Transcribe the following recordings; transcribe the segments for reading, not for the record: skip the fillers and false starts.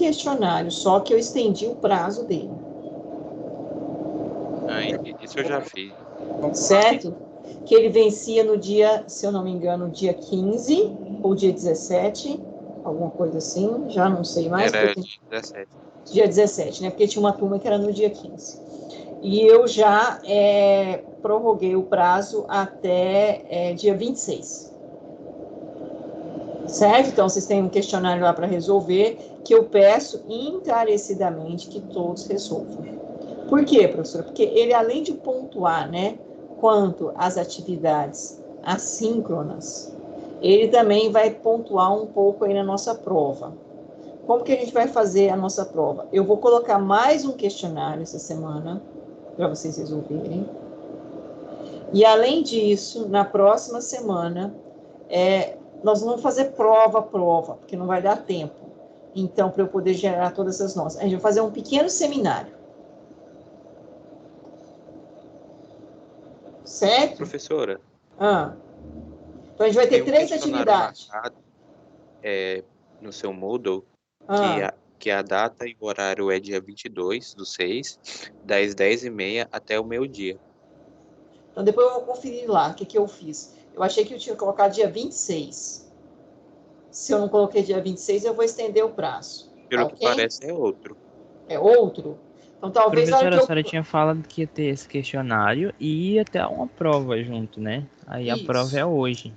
questionário, só que eu estendi o prazo dele. Isso eu já fiz. Certo? Que ele vencia no dia, se eu não me engano, dia 15 ou dia 17, alguma coisa assim, já não sei mais. Era dia 17. Dia 17, né? Porque tinha uma turma que era no dia 15. E eu já prorroguei o prazo até dia 26. Certo? Então, vocês têm um questionário lá para resolver, que eu peço encarecidamente que todos resolvam. Por quê, professora? Porque ele, além de pontuar, né, quanto às atividades assíncronas, ele também vai pontuar um pouco aí na nossa prova. Como que a gente vai fazer a nossa prova? Eu vou colocar mais um questionário essa semana, para vocês resolverem. E, além disso, na próxima semana, nós vamos fazer prova, porque não vai dar tempo. Então, para eu poder gerar todas essas notas, a gente vai fazer um pequeno seminário. Certo? Professora. Então, a gente vai ter 3 atividades. No seu Moodle, Ah. que a data e o horário é dia 22/6, das 10h30 até o meio-dia. Então, depois eu vou conferir lá o que eu fiz. Eu achei que eu tinha que colocar dia 26. Se eu não coloquei dia 26, eu vou estender o prazo. Pelo que parece, é outro. É outro? Então, talvez... Professora, a senhora tinha falado que ia ter esse questionário e ia ter uma prova junto, né? Aí a prova é hoje.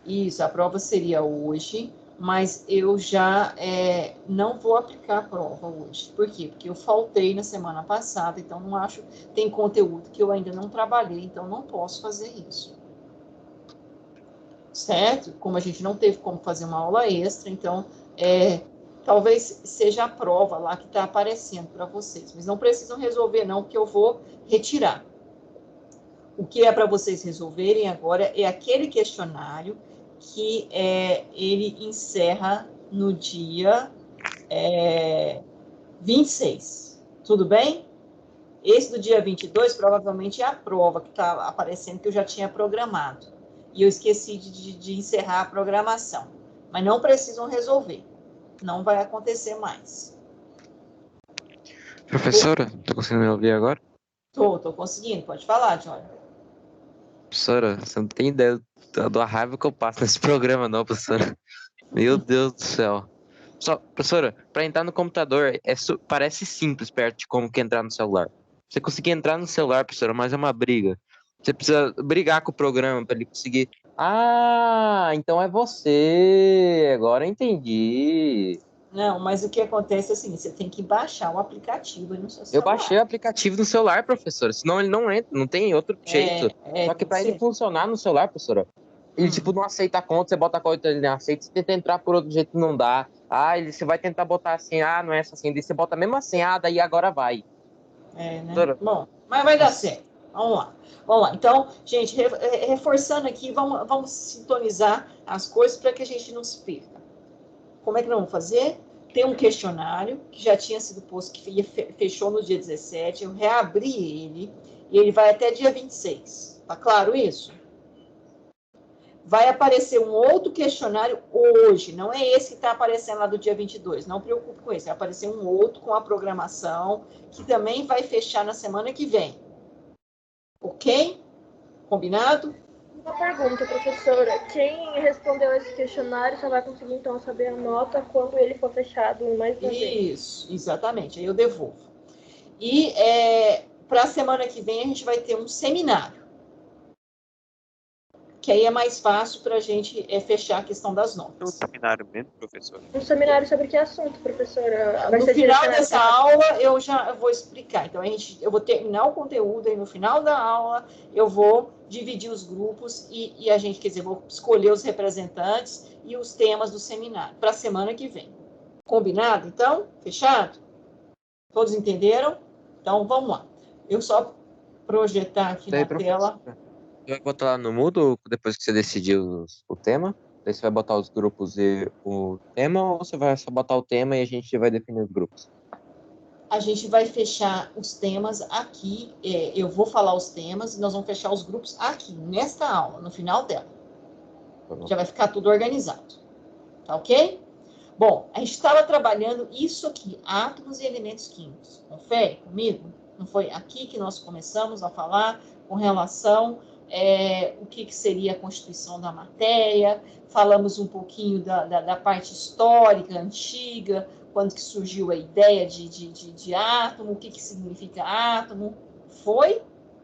Isso, a prova seria hoje, mas eu já não vou aplicar a prova hoje. Por quê? Porque eu faltei na semana passada, então não acho... Tem conteúdo que eu ainda não trabalhei, então não posso fazer isso. Certo? Como a gente não teve como fazer uma aula extra, então talvez seja a prova lá que está aparecendo para vocês. Mas não precisam resolver não, porque eu vou retirar. O que é para vocês resolverem agora é aquele questionário que ele encerra no dia 26. Tudo bem? Esse do dia 22 provavelmente é a prova que está aparecendo, que eu já tinha programado. E eu esqueci de encerrar a programação. Mas não precisam resolver. Não vai acontecer mais. Professora, tá conseguindo me ouvir agora? Tô conseguindo. Pode falar, Johnny. Professora, você não tem ideia da raiva que eu passo nesse programa, não, professora. Meu Deus do céu. Só, professora, para entrar no computador, parece simples perto de como que entrar no celular. Você conseguir entrar no celular, professora, mas é uma briga. Você precisa brigar com o programa para ele conseguir. Ah, então é você. Agora eu entendi. Não, mas o que acontece é assim, você tem que baixar o aplicativo no seu celular. Eu baixei o aplicativo no celular, professora, senão ele não entra, não tem outro jeito. Só que para ele funcionar no celular, professora, ele tipo não aceita a conta, você bota a conta, ele não aceita, você tenta entrar por outro jeito, não dá. Você vai tentar botar assim, não é essa assim, daí você bota a mesma senha, daí agora vai. Né? Bom, mas vai dar certo. Vamos lá. Então, gente, reforçando aqui, vamos sintonizar as coisas para que a gente não se perca. Como é que nós vamos fazer? Tem um questionário que já tinha sido posto, que fechou no dia 17, eu reabri ele, e ele vai até dia 26. Tá claro isso? Vai aparecer um outro questionário hoje, não é esse que está aparecendo lá do dia 22, não preocupe com esse, vai aparecer um outro com a programação, que também vai fechar na semana que vem. Ok? Combinado? Uma pergunta, professora. Quem respondeu esse questionário só vai conseguir, então, saber a nota quando ele for fechado mais uma vez. Isso, exatamente. Aí eu devolvo. E para a semana que vem a gente vai ter um seminário. Que aí é mais fácil para a gente fechar a questão das notas. Um seminário mesmo, professora? Um seminário sobre que assunto, professora? No final dessa aula eu já vou explicar. Então, eu vou terminar o conteúdo e no final da aula eu vou dividir os grupos e a gente, quer dizer, vou escolher os representantes e os temas do seminário para a semana que vem. Combinado, então? Fechado? Todos entenderam? Então, vamos lá. Eu só projetar aqui na tela. Você vai botar lá no Moodle depois que você decidiu o tema? Daí você vai botar os grupos e o tema, ou você vai só botar o tema e a gente vai definir os grupos? A gente vai fechar os temas aqui, eu vou falar os temas e nós vamos fechar os grupos aqui, nesta aula, no final dela. Já vai ficar tudo organizado. Tá ok? Bom, a gente estava trabalhando isso aqui, átomos e elementos químicos. Confere comigo? Não foi aqui que nós começamos a falar com relação o que seria a constituição da matéria, falamos um pouquinho da parte histórica, antiga, quando que surgiu a ideia de átomo, o que significa átomo. Foi?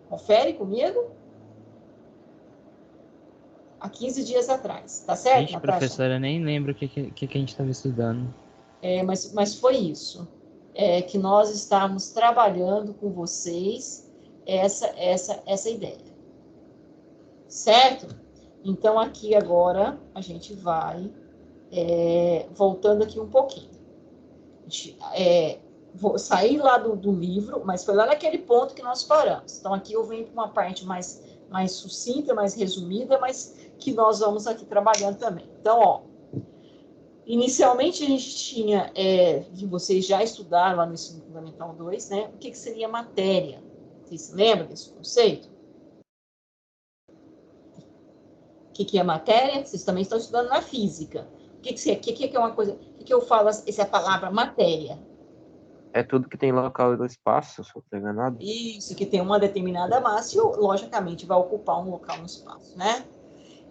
Confere comigo? Há 15 dias atrás, tá certo, Ixi, Natasha? professora, eu nem lembro o que a gente estava estudando. Mas foi isso, que nós estávamos trabalhando com vocês essa ideia, certo? Então, aqui agora, a gente vai voltando aqui um pouquinho. Vou sair lá do livro, mas foi lá naquele ponto que nós paramos. Então, aqui eu venho para uma parte mais sucinta, mais resumida, mas que nós vamos aqui trabalhando também. Então, ó, inicialmente a gente tinha, que vocês já estudaram lá no Ensino Fundamental 2, né? O que seria matéria? Vocês se lembram desse conceito? O que é matéria? Vocês também estão estudando na física. O que é uma coisa? O que eu falo, essa é a palavra matéria? É tudo que tem local no espaço, se eu não estou enganado. Isso, que tem uma determinada massa e, logicamente, vai ocupar um local no espaço, né?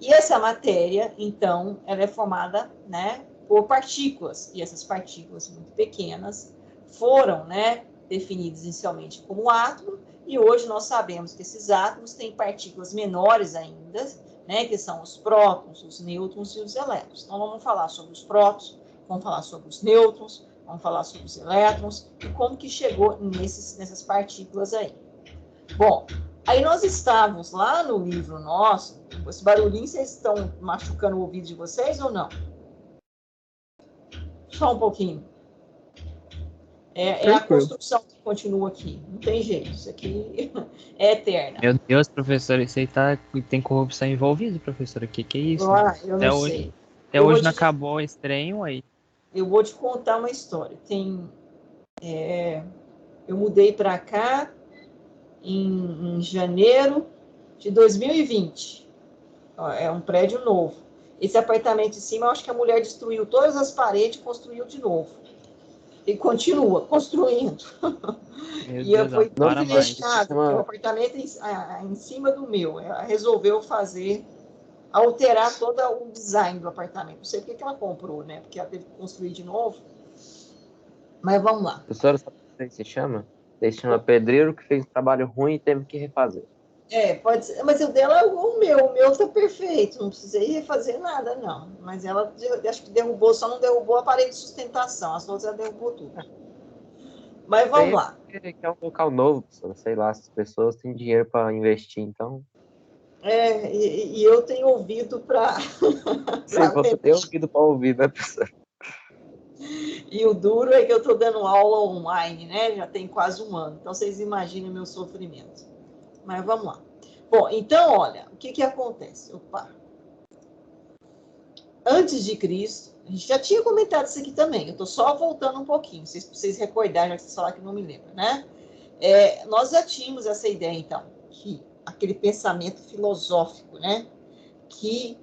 E essa matéria, então, ela é formada, né, por partículas. E essas partículas muito pequenas foram, né, definidas inicialmente como átomo. E hoje nós sabemos que esses átomos têm partículas menores ainda, né, que são os prótons, os nêutrons e os elétrons. Então, vamos falar sobre os prótons, vamos falar sobre os nêutrons, vamos falar sobre os elétrons e como que chegou nessas partículas aí. Bom, aí nós estávamos lá no livro nosso. Esse barulhinho, vocês estão machucando o ouvido de vocês ou não? Só um pouquinho. É a construção que continua aqui. Não tem jeito. Isso aqui é eterna. Meu Deus, professora, isso aí tem corrupção envolvida, professora. Que é isso? Eu não sei. Até hoje não acabou esse trem, aí. Eu vou te contar uma história. Eu mudei para cá em janeiro de 2020. É um prédio novo. Esse apartamento em cima, eu acho que a mulher destruiu todas as paredes e construiu de novo. E continua construindo. Meu E Deus, foi para muito mais. fechado, porque o apartamento em cima do meu. Ela resolveu alterar todo o design do apartamento. Não sei porque ela comprou, né? Porque ela teve que construir de novo. Mas vamos lá. Professora, sabe o que se chama? Ele chama pedreiro que fez um trabalho ruim e teve que refazer. Pode ser, mas o dela é o meu tá perfeito, não precisei refazer nada, não. Mas ela, acho que derrubou, só não derrubou a parede de sustentação, as outras ela derrubou tudo. Mas vamos lá. Que é um local novo, professora. Sei lá, as pessoas têm dinheiro para investir, então... E eu tenho ouvido para... Você tem ouvido para ouvir, né, professora? E o duro é que eu estou dando aula online, né? Já tem quase um ano, então vocês imaginem o meu sofrimento. Mas vamos lá. Bom, então, olha, o que acontece? Antes de Cristo, a gente já tinha comentado isso aqui também, eu estou só voltando um pouquinho, para vocês recordarem, já que vocês falaram que não me lembram, né? Nós já tínhamos essa ideia, então, que aquele pensamento filosófico, né? Que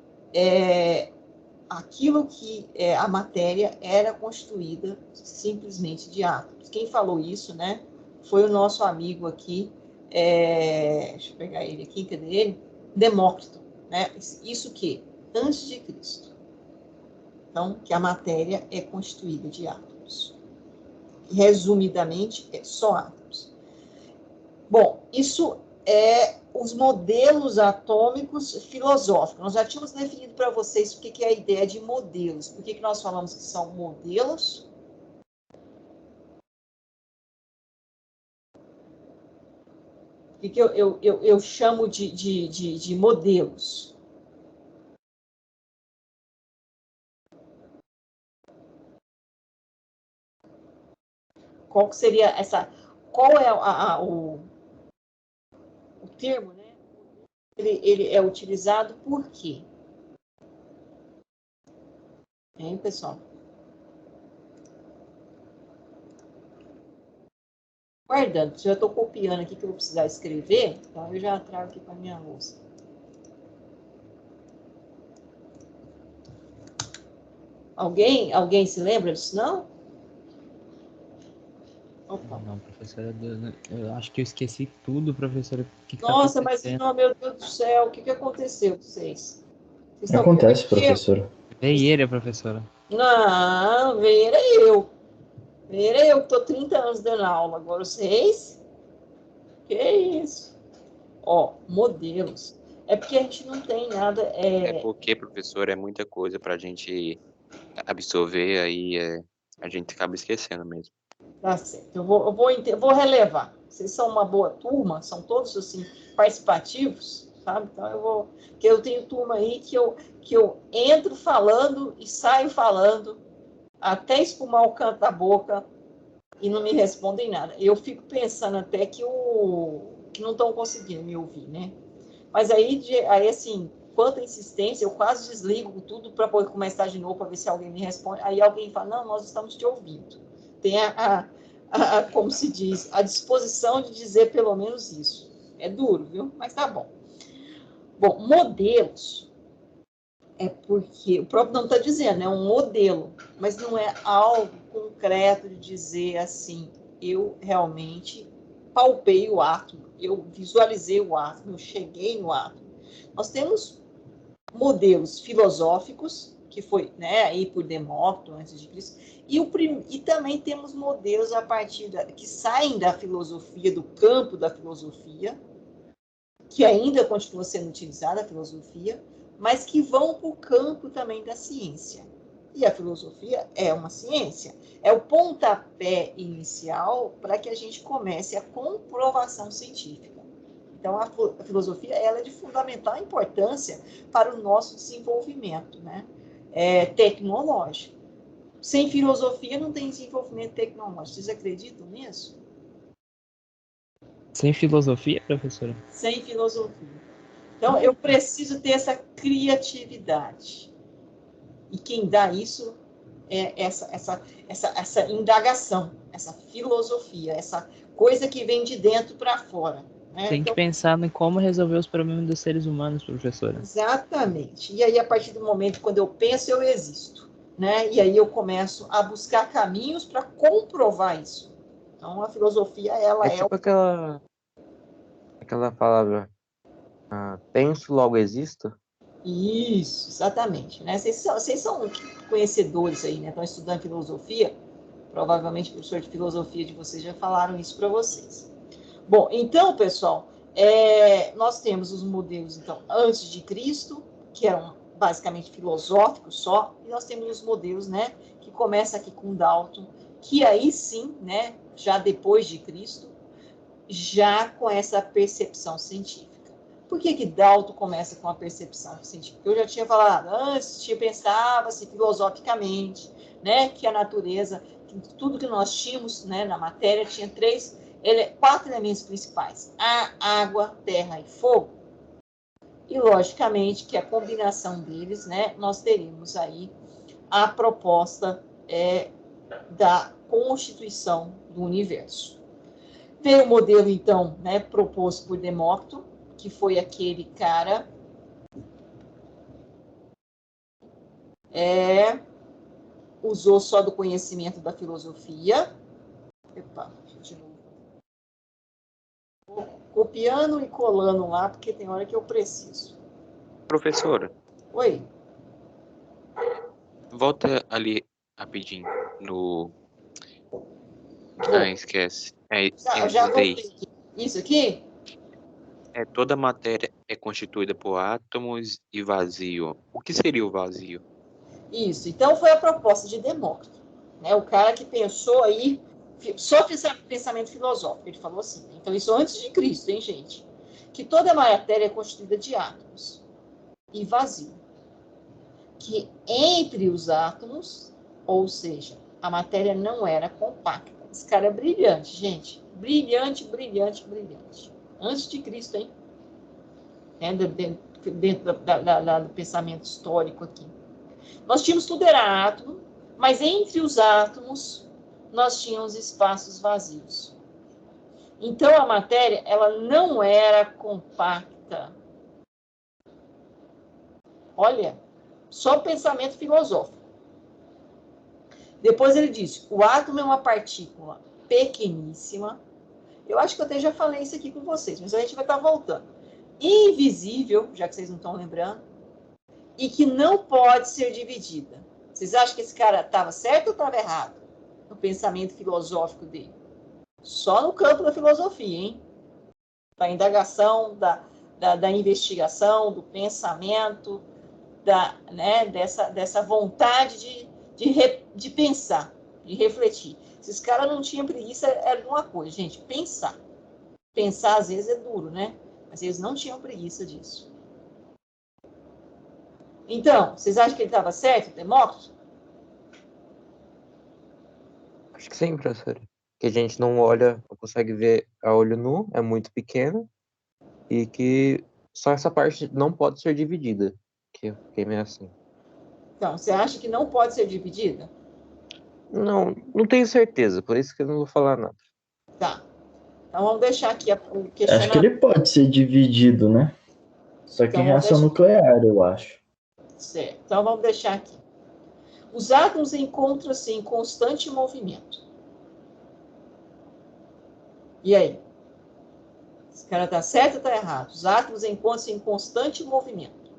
aquilo que a matéria era constituída simplesmente de átomos. Quem falou isso, né? Foi o nosso amigo aqui, deixa eu pegar ele aqui, cadê ele? Demócrito, né? Isso que? Antes de Cristo. Então, que a matéria é constituída de átomos. Resumidamente, é só átomos. Bom, isso é os modelos atômicos filosóficos. Nós já tínhamos definido para vocês o que é a ideia de modelos. Por que nós falamos que são modelos? O que eu chamo de modelos? Qual seria essa... Qual é o termo, né? Ele é utilizado por quê? Hein, pessoal? Guardando, já estou copiando aqui que eu vou precisar escrever, então eu já trago aqui para a minha lousa. Alguém se lembra disso, não? Opa. Não, professora, eu acho que eu esqueci tudo, professora. O que tá Nossa, mas acontecendo? não, meu Deus do céu, o que aconteceu com vocês? Vocês estão Acontece, com erro? professora. Veieira, professora. Não, Vera eu. Vera eu que tô 30 anos dando aula. Agora vocês? Que isso? Ó, modelos. É porque a gente não tem nada. É porque, professor, é muita coisa pra gente absorver, aí a gente acaba esquecendo mesmo. Tá certo. Eu vou relevar. Vocês são uma boa turma, são todos assim participativos, sabe? Então que eu tenho turma aí que eu entro falando e saio falando até espumar o canto da boca e não me respondem nada. Eu fico pensando até que não estão conseguindo me ouvir, né? Mas aí assim, quanto à insistência, eu quase desligo tudo para poder começar de novo para ver se alguém me responde. Aí alguém fala, não, nós estamos te ouvindo. Tem como se diz, a disposição de dizer pelo menos isso. É duro, viu? Mas tá bom. Bom, modelos é porque, o próprio nome está dizendo, é um modelo, mas não é algo concreto de dizer assim, eu realmente palpei o átomo, eu visualizei o átomo, eu cheguei no átomo. Nós temos modelos filosóficos, que foi, né, aí por Demócrito, antes de Cristo, e também temos modelos a partir que saem da filosofia, do campo da filosofia, que ainda continua sendo utilizada a filosofia, mas que vão para o campo também da ciência. E a filosofia é uma ciência, é o pontapé inicial para que a gente comece a comprovação científica. Então, a filosofia ela é de fundamental importância para o nosso desenvolvimento, né? Tecnológico. Sem filosofia não tem desenvolvimento tecnológico. Vocês acreditam nisso? Sem filosofia, professora? Sem filosofia. Então, eu preciso ter essa criatividade. E quem dá isso é essa indagação, essa filosofia, essa coisa que vem de dentro para fora. Né? Tem que pensar em como resolver os problemas dos seres humanos, professora. Exatamente. E aí, a partir do momento quando eu penso, eu existo. Né? E aí eu começo a buscar caminhos para comprovar isso. Então, a filosofia, ela É tipo aquela palavra, penso, logo existo. Isso, exatamente. Né? Vocês são conhecedores aí, né? Estão estudando filosofia. Provavelmente o professor de filosofia de vocês já falaram isso para vocês. Bom, então, pessoal, nós temos os modelos, então, antes de Cristo, que eram basicamente filosóficos só, e nós temos os modelos, né, que começa aqui com Dalton, que aí sim, né, já depois de Cristo, já com essa percepção científica. Por que Dalton começa com a percepção científica? Eu já tinha falado antes, pensava-se filosoficamente, né, que a natureza, que tudo que nós tínhamos, né, na matéria tinha 4 elementos principais: ar, água, terra e fogo. E, logicamente, que a combinação deles, né, nós teríamos aí a proposta da constituição do universo. Veio o modelo, então, né, proposto por Demócrito, que foi aquele cara usou só do conhecimento da filosofia. Epa, de novo. Copiando e colando lá, porque tem hora que eu preciso. Professora, Oi. volta ali rapidinho no... esquece. Já voltei aqui. Isso aqui? Toda matéria é constituída por átomos e vazio. O que seria o vazio? Isso. Então, foi a proposta de Demócrito. Né? O cara que pensou aí, só pensamento filosófico. Ele falou assim. Então, isso antes de Cristo, hein, gente? Que toda matéria é constituída de átomos e vazio. Que entre os átomos, ou seja, a matéria não era compacta. Esse cara é brilhante, gente. Brilhante, brilhante, brilhante. Antes de Cristo, hein? Dentro do pensamento histórico aqui. Nós tínhamos tudo era átomo, mas entre os átomos nós tínhamos espaços vazios. Então a matéria ela não era compacta. Olha, só pensamento filosófico. Depois ele diz, o átomo é uma partícula pequeníssima. Eu acho que eu até já falei isso aqui com vocês, mas a gente vai estar voltando. Invisível, já que vocês não estão lembrando, e que não pode ser dividida. Vocês acham que esse cara estava certo ou estava errado no pensamento filosófico dele? Só no campo da filosofia, hein? Da indagação, da investigação, do pensamento, né, dessa vontade de pensar, de refletir. Se esse cara não tinha preguiça, era uma coisa, gente, pensar. Pensar, às vezes, é duro, né? Mas eles não tinham preguiça disso. Então, vocês acham que ele estava certo, Demócrito? Acho que sim, professora. Que a gente não olha, não consegue ver a olho nu, é muito pequeno, e que só essa parte não pode ser dividida. Que eu fiquei meio assim. Então, você acha que não pode ser dividida? Não tenho certeza, por isso que eu não vou falar nada. Tá. Então, vamos deixar aqui o Acho que questionamento. ele pode ser dividido, né? Só que Então, em vamos reação deixar- nuclear, eu acho. Certo. Então, vamos deixar aqui. Os átomos encontram-se em constante movimento. E aí? Esse cara está certo ou está errado? Os átomos encontram-se em constante movimento.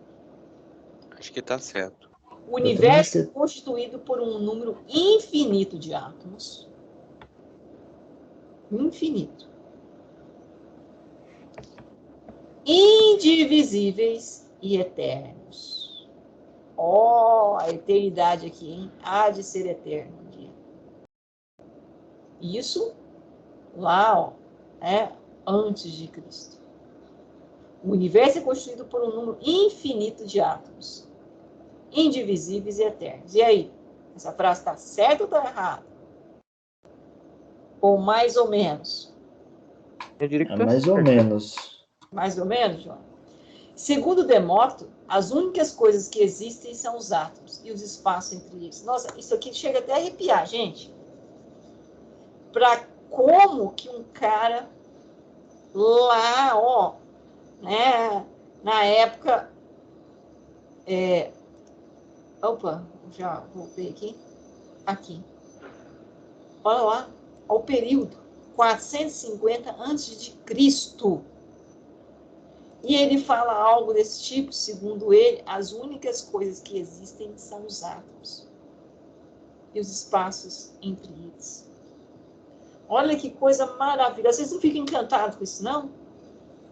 Acho que tá certo. O universo é acho que- constituído por um número infinito de átomos. Infinito. Indivisíveis e eternos. Ó, a eternidade aqui, hein? Há de ser eterno um dia. Isso lá, ó, antes de Cristo. O universo é constituído por um número infinito de átomos, indivisíveis e eternos. E aí? Essa frase está certa ou está errada? Ou mais ou menos? Eu diria que É tá mais ou certo. menos. Mais ou menos, João? Segundo Demócrito, as únicas coisas que existem são os átomos e os espaços entre eles. Nossa, isso aqui chega até a arrepiar, gente. Para como que um cara lá, ó, né, na época... Opa, já voltei aqui. Aqui. Olha lá, ao período 450 a.C. E ele fala algo desse tipo, segundo ele, as únicas coisas que existem são os átomos e os espaços entre eles. Olha que coisa maravilhosa. Vocês não ficam encantados com isso, não?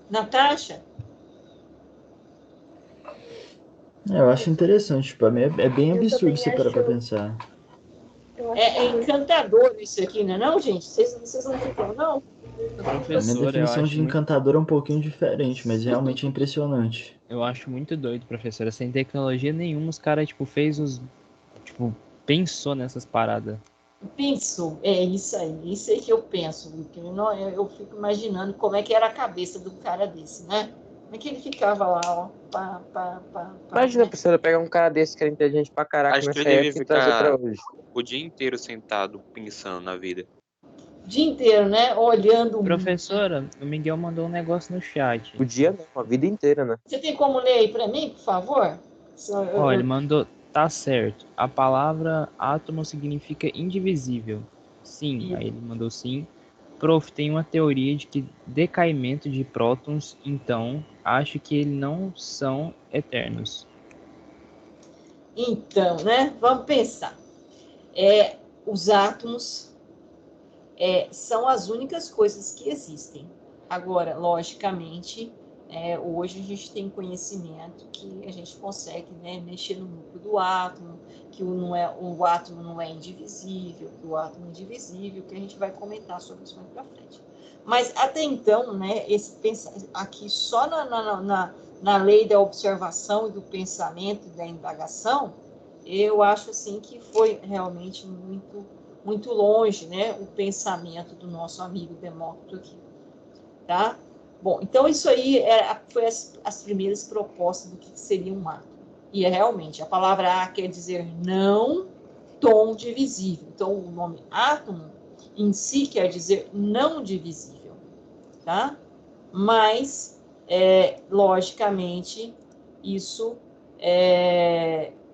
Natasha? Eu acho interessante, tipo, é bem Eu absurdo também você parar pra acho- pensar. Eu acho É que encantador isso aqui, não é não, gente? Vocês não ficam, não? A minha Professor, eu definição acho de muito, encantador é um pouquinho diferente, mas realmente é impressionante. eu acho muito doido, professora. Sem tecnologia nenhuma, os caras, tipo, pensou nessas paradas. Penso, é isso aí que eu penso, porque eu fico imaginando como é que era a cabeça do cara desse, né? Como é que ele ficava lá, ó, pá, Imagina, né? professora, pegar um cara desse que era inteligente pra caraca Acho que nessa ele devia época e trazer pra ficar hoje. o dia inteiro sentado pensando na vida. O dia inteiro, né? Olhando o mundo. Professora, o Miguel mandou um negócio no chat. O dia não, a vida inteira, né? Você tem como ler aí pra mim, por favor? Ó, ele mandou, tá certo. A palavra átomo significa indivisível. Sim, aí ele mandou sim. Prof, tem uma teoria de que decaimento de prótons, então acho que eles não são eternos. Então, né? Vamos pensar. Os átomos são as únicas coisas que existem. Agora, logicamente, hoje a gente tem conhecimento que a gente consegue, né, mexer no núcleo do átomo, que o átomo não é indivisível, que o átomo é indivisível, que a gente vai comentar sobre isso mais para frente. Mas até então, né, aqui só na lei da observação e do pensamento e da indagação, eu acho assim que foi realmente muito longe, né, o pensamento do nosso amigo Demócrito aqui, tá? Bom, então isso aí foi as primeiras propostas do que seria um átomo. E realmente, a palavra A quer dizer não tom divisível. Então, o nome átomo em si quer dizer não divisível, tá? Mas, logicamente, isso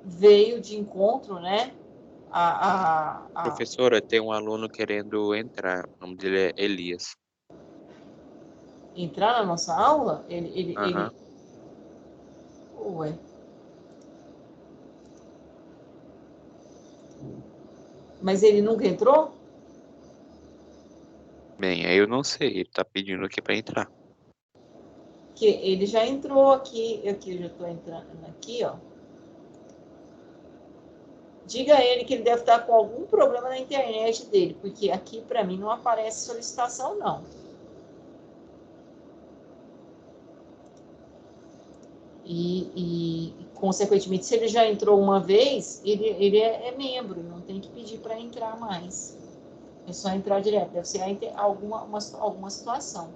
veio de encontro, né, Professora, tem um aluno querendo entrar. O nome dele é Elias. entrar na nossa aula? Aham. Ué. Mas ele nunca entrou? Bem, aí eu não sei. Ele tá pedindo aqui pra entrar. Que ele já entrou aqui. Eu já estou entrando aqui, ó. Diga a ele que ele deve estar com algum problema na internet dele, porque aqui para mim não aparece solicitação, não. Consequentemente, se ele já entrou uma vez, ele é membro, não tem que pedir para entrar mais. É só entrar direto. Deve ser alguma situação.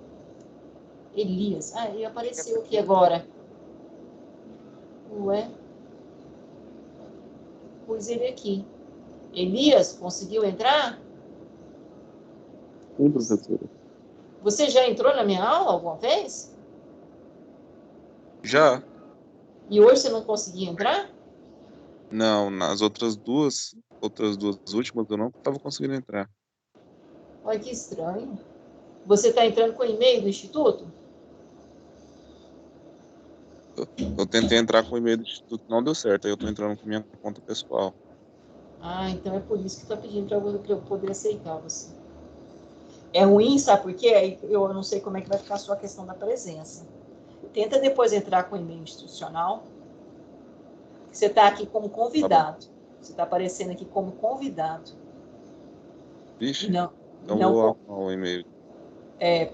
Elias. Ah, ele apareceu aqui agora. Ué? Pus ele aqui. Elias, conseguiu entrar? Sim, professora. Você já entrou na minha aula alguma vez? Já? E hoje você não conseguia entrar? Não, nas outras duas últimas eu não estava conseguindo entrar. Olha que estranho. Você está entrando com e-mail do Instituto? Eu tentei entrar com o e-mail do instituto, não deu certo. Aí eu tô entrando com minha conta pessoal. Ah, então é por isso que está pedindo para eu poder aceitar você. É ruim, sabe por quê? Aí eu não sei como é que vai ficar a sua questão da presença. Tenta depois entrar com e-mail institucional. Você está aqui como convidado. Você está aparecendo aqui como convidado. Vixe, Não, então não, vou arrumar o e-mail.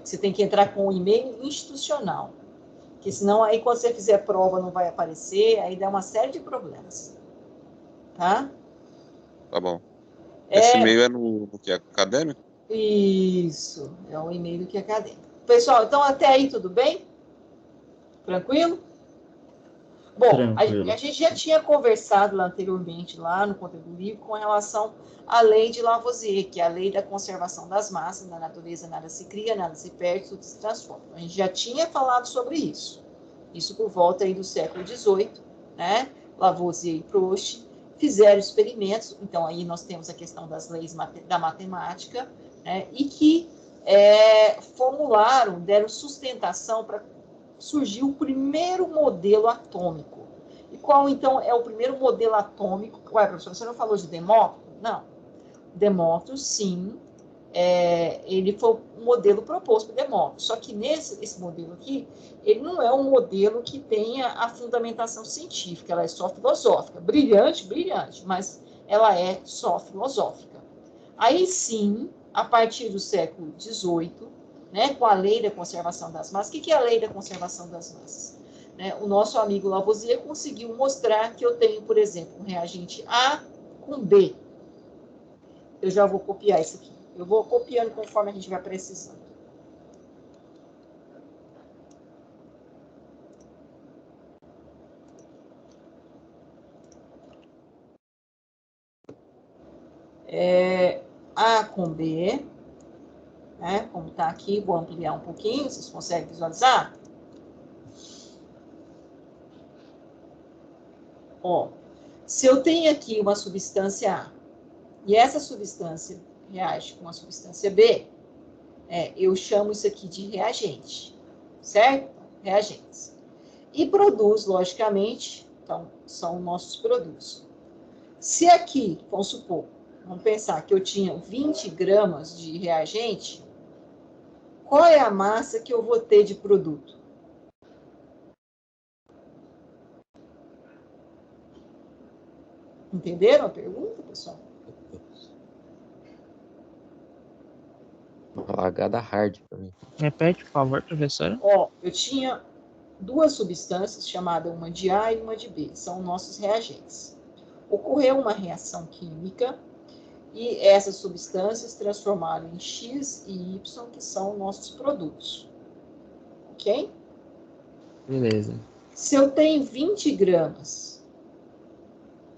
você tem que entrar com o e-mail institucional. Porque senão aí quando você fizer prova não vai aparecer, aí dá uma série de problemas. Tá? Tá bom. Esse e-mail é no que é acadêmico? Isso, é um e-mail que é acadêmico. Pessoal, então até aí tudo bem? Tranquilo? Bom, Tranquilo. a gente já tinha conversado lá anteriormente, lá no conteúdo do livro, com relação à lei de Lavoisier, que é a lei da conservação das massas. Na natureza nada se cria, nada se perde, tudo se transforma. A gente já tinha falado sobre isso. Isso por volta aí do século XVIII, né? Lavoisier e Proust fizeram experimentos, então aí nós temos a questão das leis da matemática, né? E que formularam, deram sustentação para surgiu o primeiro modelo atômico. E qual, então, é o primeiro modelo atômico? Ué, professor, você não falou de Demócrito? Não. Demócrito, sim, ele foi um modelo proposto por Demócrito. Só que esse modelo aqui, ele não é um modelo que tenha a fundamentação científica, ela é só filosófica. Brilhante, brilhante, mas ela é só filosófica. Aí sim, a partir do século XVIII, né, com a lei da conservação das massas. O que é a lei da conservação das massas? Né, o nosso amigo Lavoisier conseguiu mostrar que eu tenho, por exemplo, um reagente A com B. Eu já vou copiar isso aqui. Eu vou copiando conforme a gente vai precisando. A com B, né, como está aqui, vou ampliar um pouquinho, vocês conseguem visualizar? Ó, se eu tenho aqui uma substância A e essa substância reage com a substância B, eu chamo isso aqui de reagente, certo? Reagentes. E produz, logicamente, então, são nossos produtos. Se aqui, vamos supor, vamos pensar que eu tinha 20 gramas de reagente, qual é a massa que eu vou ter de produto? Entenderam a pergunta, pessoal? Uma lagada hard pra mim. Repete, por favor, professora. Ó, eu tinha duas substâncias, chamadas uma de A e uma de B, são nossos reagentes. Ocorreu uma reação química e essas substâncias transformaram em X e Y, que são nossos produtos. Ok? Beleza. Se eu tenho 20 gramas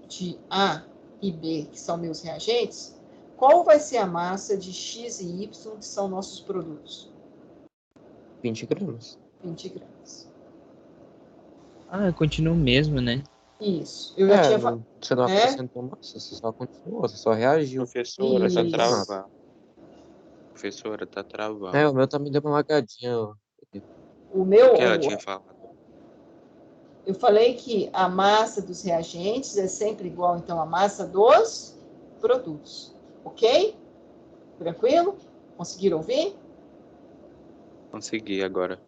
de A e B, que são meus reagentes, qual vai ser a massa de X e Y, que são nossos produtos? 20 gramas. 20 gramas. Ah, continua o mesmo, né? Isso. Eu já tinha falado. Você não É? acrescentou mais, você só continuou, você só reagiu. Professora, tá Isso. travando. Professora, tá travando. É, o meu também deu uma lagadinha. Ó. O O meu, que ela tinha falado? eu falei que a massa dos reagentes é sempre igual, então, à massa dos produtos. Ok? Tranquilo? Conseguiram ouvir? Consegui agora.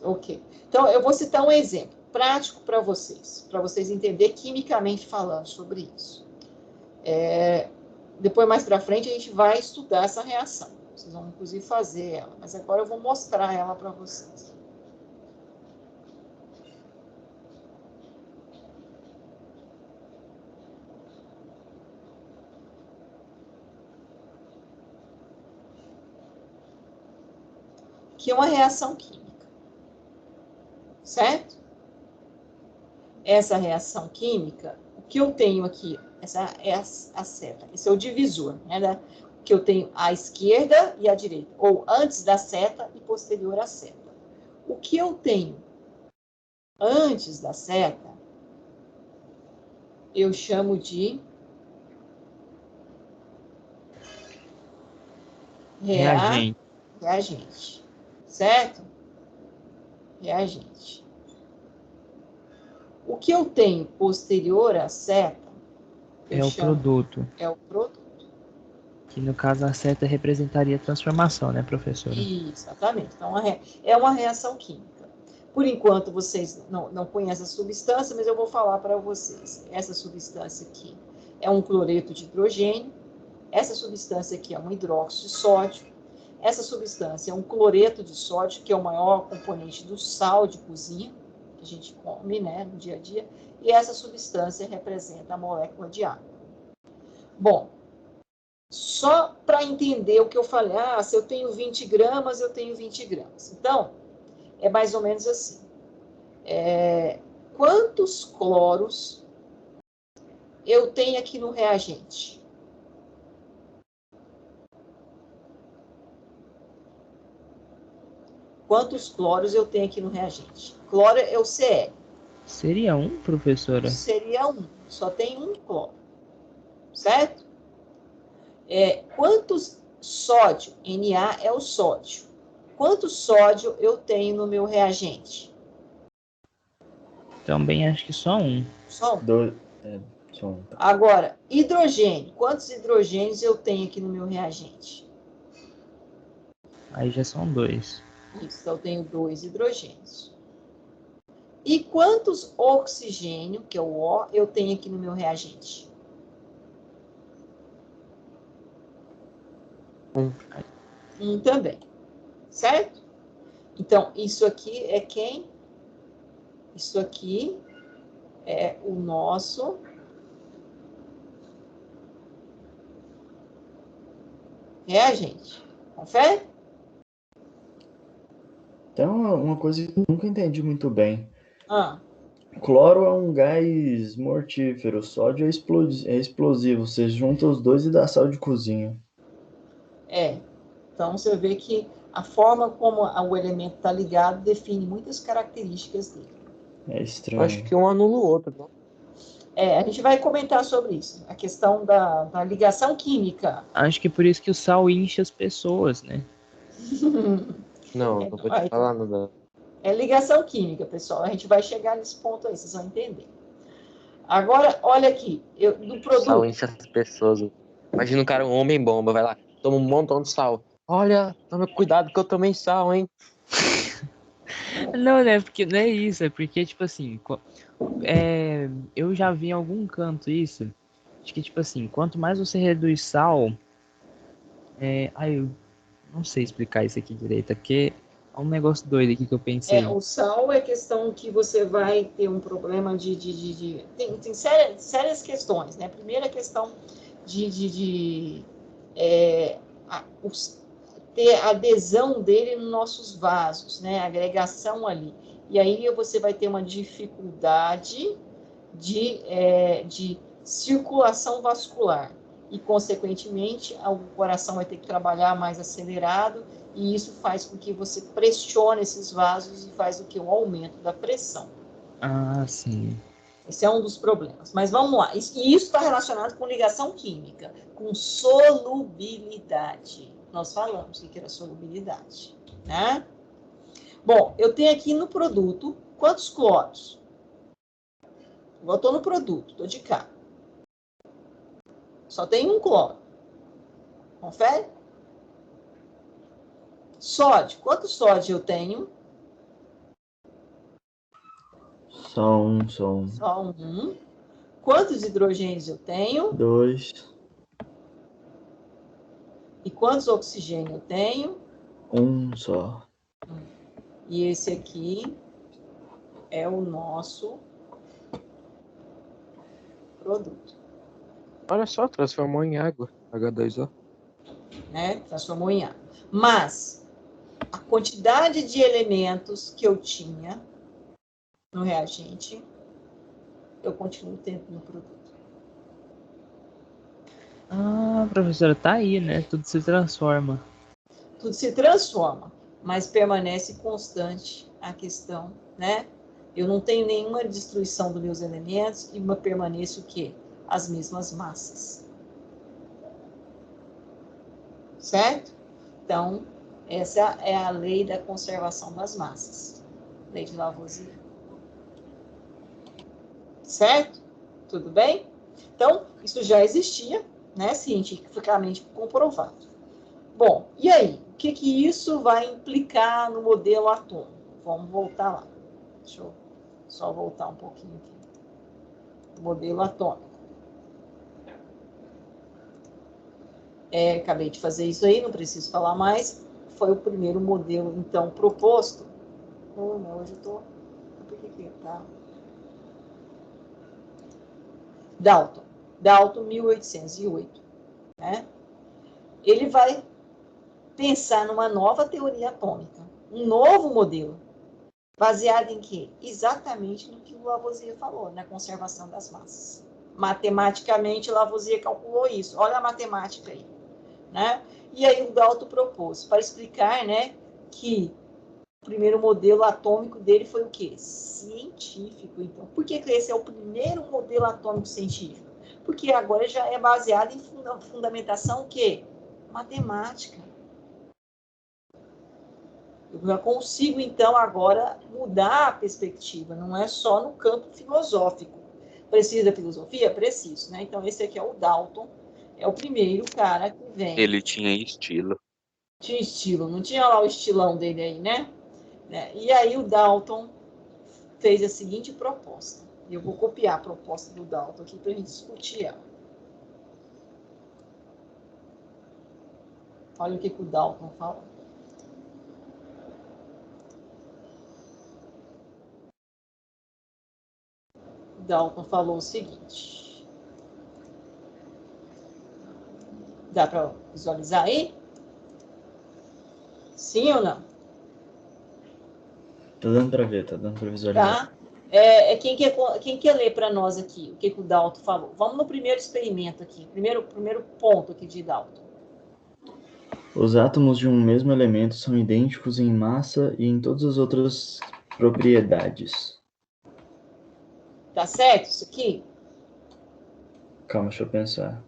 Ok. Então, eu vou citar um exemplo prático para vocês entenderem quimicamente falando sobre isso. Depois, mais para frente, a gente vai estudar essa reação. Vocês vão, inclusive, fazer ela. Mas agora eu vou mostrar ela para vocês. Que é uma reação química. Certo? Essa reação química, o que eu tenho aqui, essa é a seta, esse é o divisor, né? Que eu tenho à esquerda e à direita, ou antes da seta e posterior à seta. O que eu tenho antes da seta, eu chamo de reagente, certo? Reagente. O que eu tenho posterior à seta, É o produto. É o produto. Que no caso a seta representaria a transformação, né, professora? Exatamente. Então, é uma reação química. Por enquanto, vocês não conhecem a substância, mas eu vou falar para vocês. Essa substância aqui é um cloreto de hidrogênio. Essa substância aqui é um hidróxido de sódio. Essa substância é um cloreto de sódio, que é o maior componente do sal de cozinha, que a gente come, né, no dia a dia. E essa substância representa a molécula de água. Bom, só para entender o que eu falei, se eu tenho 20 gramas, eu tenho 20 gramas. Então, é mais ou menos assim. Quantos cloros eu tenho aqui no reagente? Quantos cloros eu tenho aqui no reagente? Cloro é o Cl. Seria um, professora? Seria um. Só tem um cloro. Certo? Quantos sódio? Na é o sódio. Quanto sódio eu tenho no meu reagente? Também acho que só um. Só um. Só um. Agora, hidrogênio. Quantos hidrogênios eu tenho aqui no meu reagente? Aí já são dois. Isso, então eu tenho 2 hidrogênios. E quantos oxigênio, que é o O, eu tenho aqui no meu reagente? Um também. Certo? Então, isso aqui é quem? Isso aqui é o nosso reagente. Confere? Então, uma coisa que eu nunca entendi muito bem. Cloro é um gás mortífero, sódio é explosivo. Você junta os dois e dá sal de cozinha. Então, você vê que a forma como o elemento está ligado define muitas características dele. É estranho. Acho que um anula o outro, não? A gente vai comentar sobre isso. A questão da ligação química. Acho que por isso que o sal incha as pessoas, né? Não vou te falar nada. É ligação química, pessoal. A gente vai chegar nesse ponto aí, vocês vão entender. Agora, olha aqui. Do produto... Sal incha as pessoas. Imagina um cara, um homem-bomba, vai lá, toma um montão de sal. Olha, toma cuidado que eu tomei sal, hein? Não, né? Porque não é isso. É porque, tipo assim... eu já vi em algum canto isso. Acho que, tipo assim, quanto mais você reduz sal... eu não sei explicar isso aqui direito. Porque é um negócio doido aqui que eu pensei. O sal é questão que você vai ter um problema tem sérias questões, né? Primeira questão ter adesão dele nos nossos vasos, né? Agregação ali. E aí você vai ter uma dificuldade de circulação vascular. E, consequentemente, o coração vai ter que trabalhar mais acelerado, e isso faz com que você pressione esses vasos e faz o que? Um aumento da pressão. Ah, sim. Esse é um dos problemas. Mas vamos lá. E isso está relacionado com ligação química, com solubilidade. Nós falamos o que era solubilidade, né? Bom, eu tenho aqui no produto quantos cloros? Eu estou no produto, estou de cá. Só tem um cloro. Confere? Sódio. Quantos sódio eu tenho? Só um, só um. Só um. Quantos hidrogênios eu tenho? 2. E quantos oxigênios eu tenho? Um só. E esse aqui é o nosso produto. Olha só, transformou em água. H2O. Né? Transformou em água. Mas a quantidade de elementos que eu tinha no reagente, eu continuo tendo no produto. Ah, professora, tá aí, né? Tudo se transforma. Tudo se transforma, mas permanece constante a questão, né? Eu não tenho nenhuma destruição dos meus elementos e permaneço o quê? As mesmas massas. Certo? Então, essa é a lei da conservação das massas. Lei de Lavoisier. Certo? Tudo bem? Então, isso já existia, né? Cientificamente comprovado. Bom, e aí? O que isso vai implicar no modelo atômico? Vamos voltar lá. Deixa eu só voltar um pouquinho aqui. O modelo atômico. Acabei de fazer isso aí, não preciso falar mais. Foi o primeiro modelo, então, proposto. Hoje eu tô... Por que tá? Dalton, 1808. Né? Ele vai pensar numa nova teoria atômica, um novo modelo, baseado em quê? Exatamente no que o Lavoisier falou, na conservação das massas. Matematicamente, Lavoisier calculou isso. Olha a matemática aí. Né? E aí o Dalton propôs, para explicar, né, que o primeiro modelo atômico dele foi o quê? Científico. Então, por que esse é o primeiro modelo atômico científico? Porque agora já é baseado em fundamentação o quê? Matemática. Eu já consigo, então, agora mudar a perspectiva, não é só no campo filosófico. Precisa da filosofia? Preciso, né? Então, esse aqui é o Dalton, é o primeiro cara que vem. Ele tinha estilo. Tinha estilo, não tinha lá o estilão dele aí, né? E aí o Dalton fez a seguinte proposta. Eu vou copiar a proposta do Dalton aqui para a gente discutir ela. Olha o que o Dalton fala. Dalton falou o seguinte. Dá para visualizar aí? Sim ou não? Tá dando pra ver, tá dando pra visualizar. Tá? Quem quer ler para nós aqui o que o Dalton falou? Vamos no primeiro experimento aqui, primeiro ponto aqui de Dalton. Os átomos de um mesmo elemento são idênticos em massa e em todas as outras propriedades. Tá certo isso aqui? Calma, deixa eu pensar.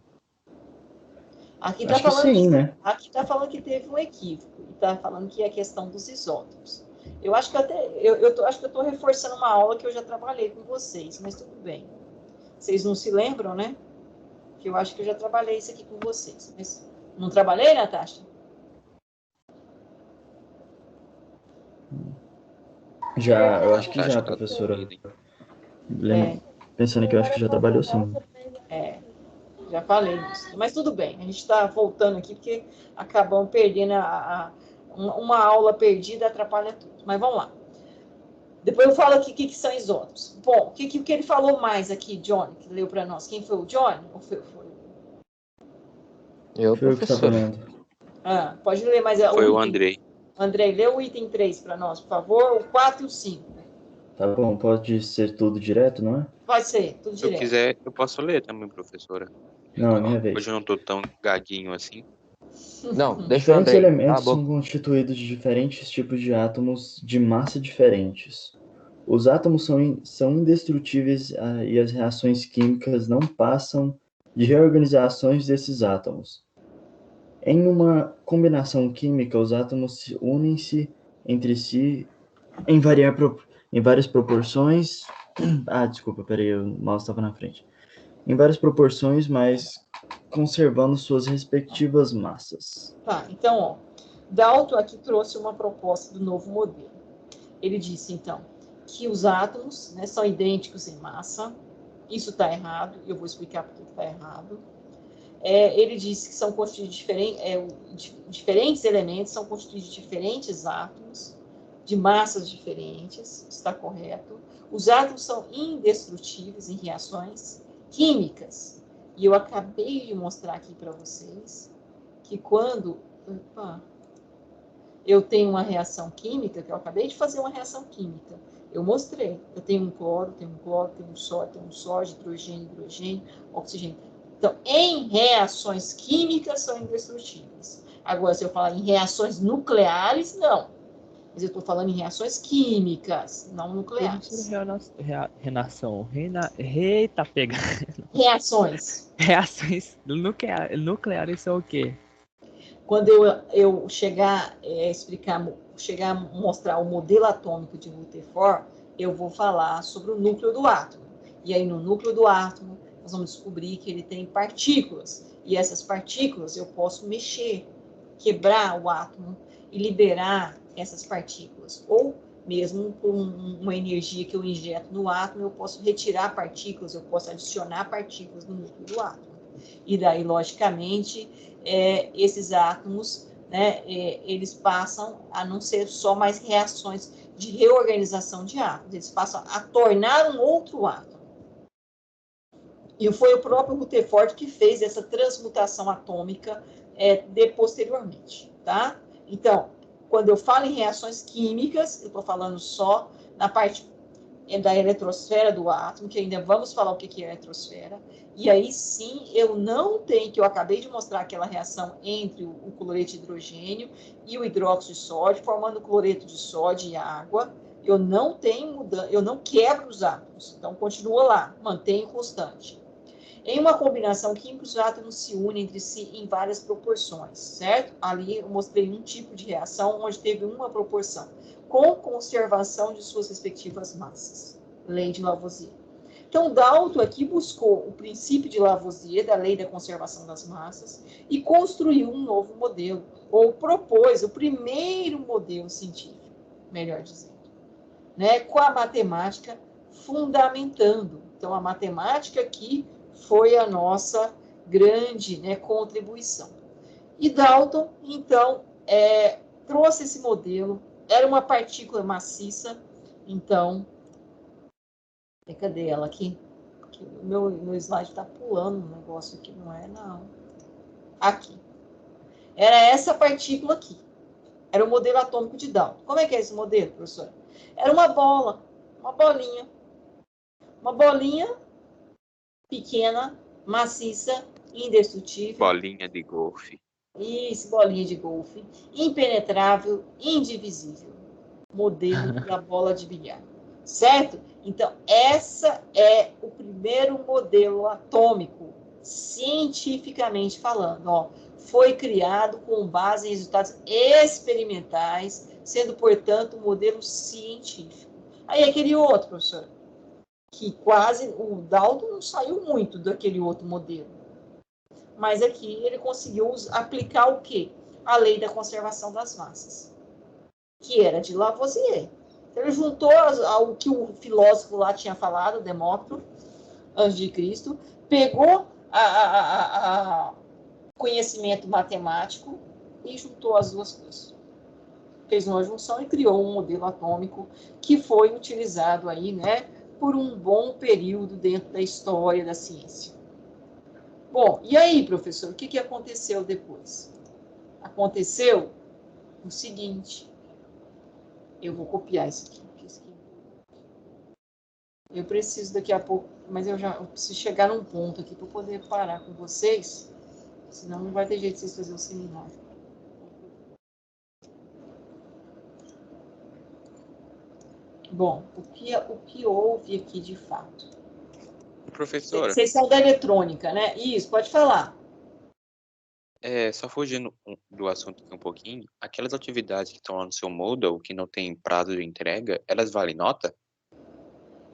Aqui Acho que sim, né? Aqui está falando que teve um equívoco. E está falando que é a questão dos isótopos. Eu acho que acho que eu estou reforçando uma aula que eu já trabalhei com vocês, mas tudo bem. Vocês não se lembram, né? Que eu acho que eu já trabalhei isso aqui com vocês. Mas não trabalhei, Natasha? Já, eu acho que Acho já, que tá professora. dormindo, Pensando que eu acho que já trabalhou sim. Já falei isso. Mas tudo bem, a gente está voltando aqui porque acabamos perdendo uma aula perdida atrapalha tudo. Mas vamos lá. Depois eu falo aqui o que são isótopos. Bom, o que ele falou mais aqui, Johnny, que leu para nós? Quem foi o Johnny? Ou foi? Eu, professor. Pode ler mais. Foi o Andrei. Andrei, lê o item 3 para nós, por favor. O 4 e o 5. Tá bom, pode ser tudo direto, não é? Pode ser, tudo direto. Se eu quiser, eu posso ler também, professora. Não, é minha vez. Hoje eu não tô tão gaguinho assim. Não, deixa eu Diferentes elementos Cala a boca. são constituídos de diferentes tipos de átomos de massa diferentes. Os átomos são indestrutíveis e as reações químicas não passam de reorganizações desses átomos. Em uma combinação química, os átomos unem-se entre si em várias proporções. Desculpa, peraí, o mouse estava na frente. Em várias proporções, mas conservando suas respectivas massas. Tá, então, ó, Dalton aqui trouxe uma proposta do novo modelo. Ele disse, então, que os átomos, né, são idênticos em massa. Isso está errado, eu vou explicar por que está errado. Ele disse que são constituídos diferentes elementos, são constituídos de diferentes átomos, de massas diferentes, está correto. Os átomos são indestrutíveis em reações químicas. E eu acabei de mostrar aqui para vocês que quando eu tenho uma reação química, que eu acabei de fazer uma reação química, eu mostrei. Eu tenho um cloro, tenho um sódio, tenho um sódio, hidrogênio, oxigênio. Então, em reações químicas são indestrutíveis. Agora, se eu falar em reações nucleares, não. Mas eu estou falando em reações químicas, não nucleares. Eita, pega. Reações. Reações nucleares são o quê? Quando eu chegar a mostrar o modelo atômico de Rutherford, eu vou falar sobre o núcleo do átomo. E aí, no núcleo do átomo, nós vamos descobrir que ele tem partículas. E essas partículas eu posso mexer, quebrar o átomo e liberar essas partículas. Ou mesmo com uma energia que eu injeto no átomo, eu posso retirar partículas, eu posso adicionar partículas no núcleo do átomo. E daí, logicamente, esses átomos, né, eles passam a não ser só mais reações de reorganização de átomos, eles passam a tornar um outro átomo. E foi o próprio Rutherford que fez essa transmutação atômica posteriormente, tá? Então, quando eu falo em reações químicas, eu estou falando só na parte da eletrosfera do átomo, que ainda vamos falar o que é eletrosfera, e aí sim eu não tenho, que eu acabei de mostrar aquela reação entre o cloreto de hidrogênio e o hidróxido de sódio, formando o cloreto de sódio e água, eu não tenho mudança, eu não quebro os átomos, então continua lá, mantenho constante. Em uma combinação química, os átomos se unem entre si em várias proporções, certo? Ali eu mostrei um tipo de reação onde teve uma proporção, com conservação de suas respectivas massas. Lei de Lavoisier. Então, Dalton aqui buscou o princípio de Lavoisier, da lei da conservação das massas, e construiu um novo modelo, ou propôs o primeiro modelo científico, melhor dizendo, né, com a matemática fundamentando. Então, a matemática aqui foi a nossa grande, né, contribuição. E Dalton, então, trouxe esse modelo, era uma partícula maciça, então, cadê ela aqui? O meu slide está pulando um negócio aqui, não é? Não. Aqui. Era essa partícula aqui. Era o modelo atômico de Dalton. Como é que é esse modelo, professora? Era uma bola, uma bolinha pequena, maciça, indestrutível. Bolinha de golfe. Isso, bolinha de golfe. Impenetrável, indivisível. Modelo da bola de bilhar. Certo? Então, essa é o primeiro modelo atômico, cientificamente falando. Ó, foi criado com base em resultados experimentais, sendo, portanto, um modelo científico. Aí, aquele outro, professor, que quase, o Dalton não saiu muito daquele outro modelo. Mas aqui ele conseguiu aplicar o quê? A lei da conservação das massas, que era de Lavoisier. Então, ele juntou ao que o filósofo lá tinha falado, Demócrito, antes de Cristo, pegou conhecimento matemático e juntou as duas coisas. Fez uma junção e criou um modelo atômico que foi utilizado aí, né, por um bom período dentro da história da ciência. Bom, e aí, professor, o que aconteceu depois? Aconteceu o seguinte, eu vou copiar isso aqui. Eu preciso daqui a pouco, mas eu preciso chegar num ponto aqui para poder parar com vocês, senão não vai ter jeito de vocês fazerem o seminário. Bom, o que houve aqui de fato? Professora, Vocês são da eletrônica, né? Isso, pode falar. só fugindo do assunto aqui um pouquinho, aquelas atividades que estão lá no seu Moodle, que não tem prazo de entrega, elas valem nota?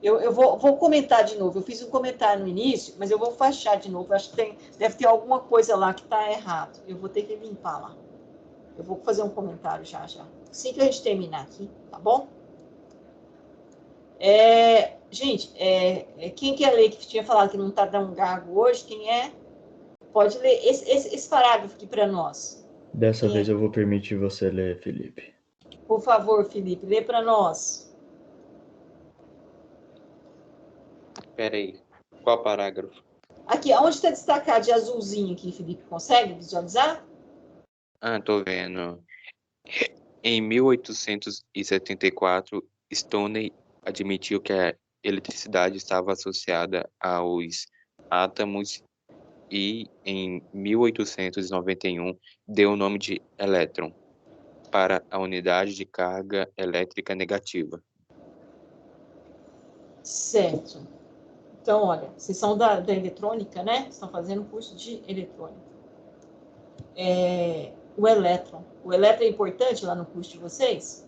Eu vou comentar de novo. Eu fiz um comentário no início, mas eu vou fechar de novo. Acho que deve ter alguma coisa lá que está errado. Eu vou ter que limpar lá. Eu vou fazer um comentário já. Assim que a gente terminar aqui, tá bom? Gente, quem quer ler, que tinha falado que não está dando gago hoje, quem é? Pode ler esse parágrafo aqui para nós. Dessa vez eu vou permitir você ler, Felipe. Por favor, Felipe, lê para nós. Espera aí, qual parágrafo? Aqui, onde está destacado de azulzinho aqui, Felipe? Consegue visualizar? Tô vendo. Em 1874, Stoney admitiu que a eletricidade estava associada aos átomos e, em 1891, deu o nome de elétron para a unidade de carga elétrica negativa. Certo. Então, olha, vocês são da eletrônica, né? Estão fazendo curso de eletrônica. O elétron. O elétron é importante lá no curso de vocês?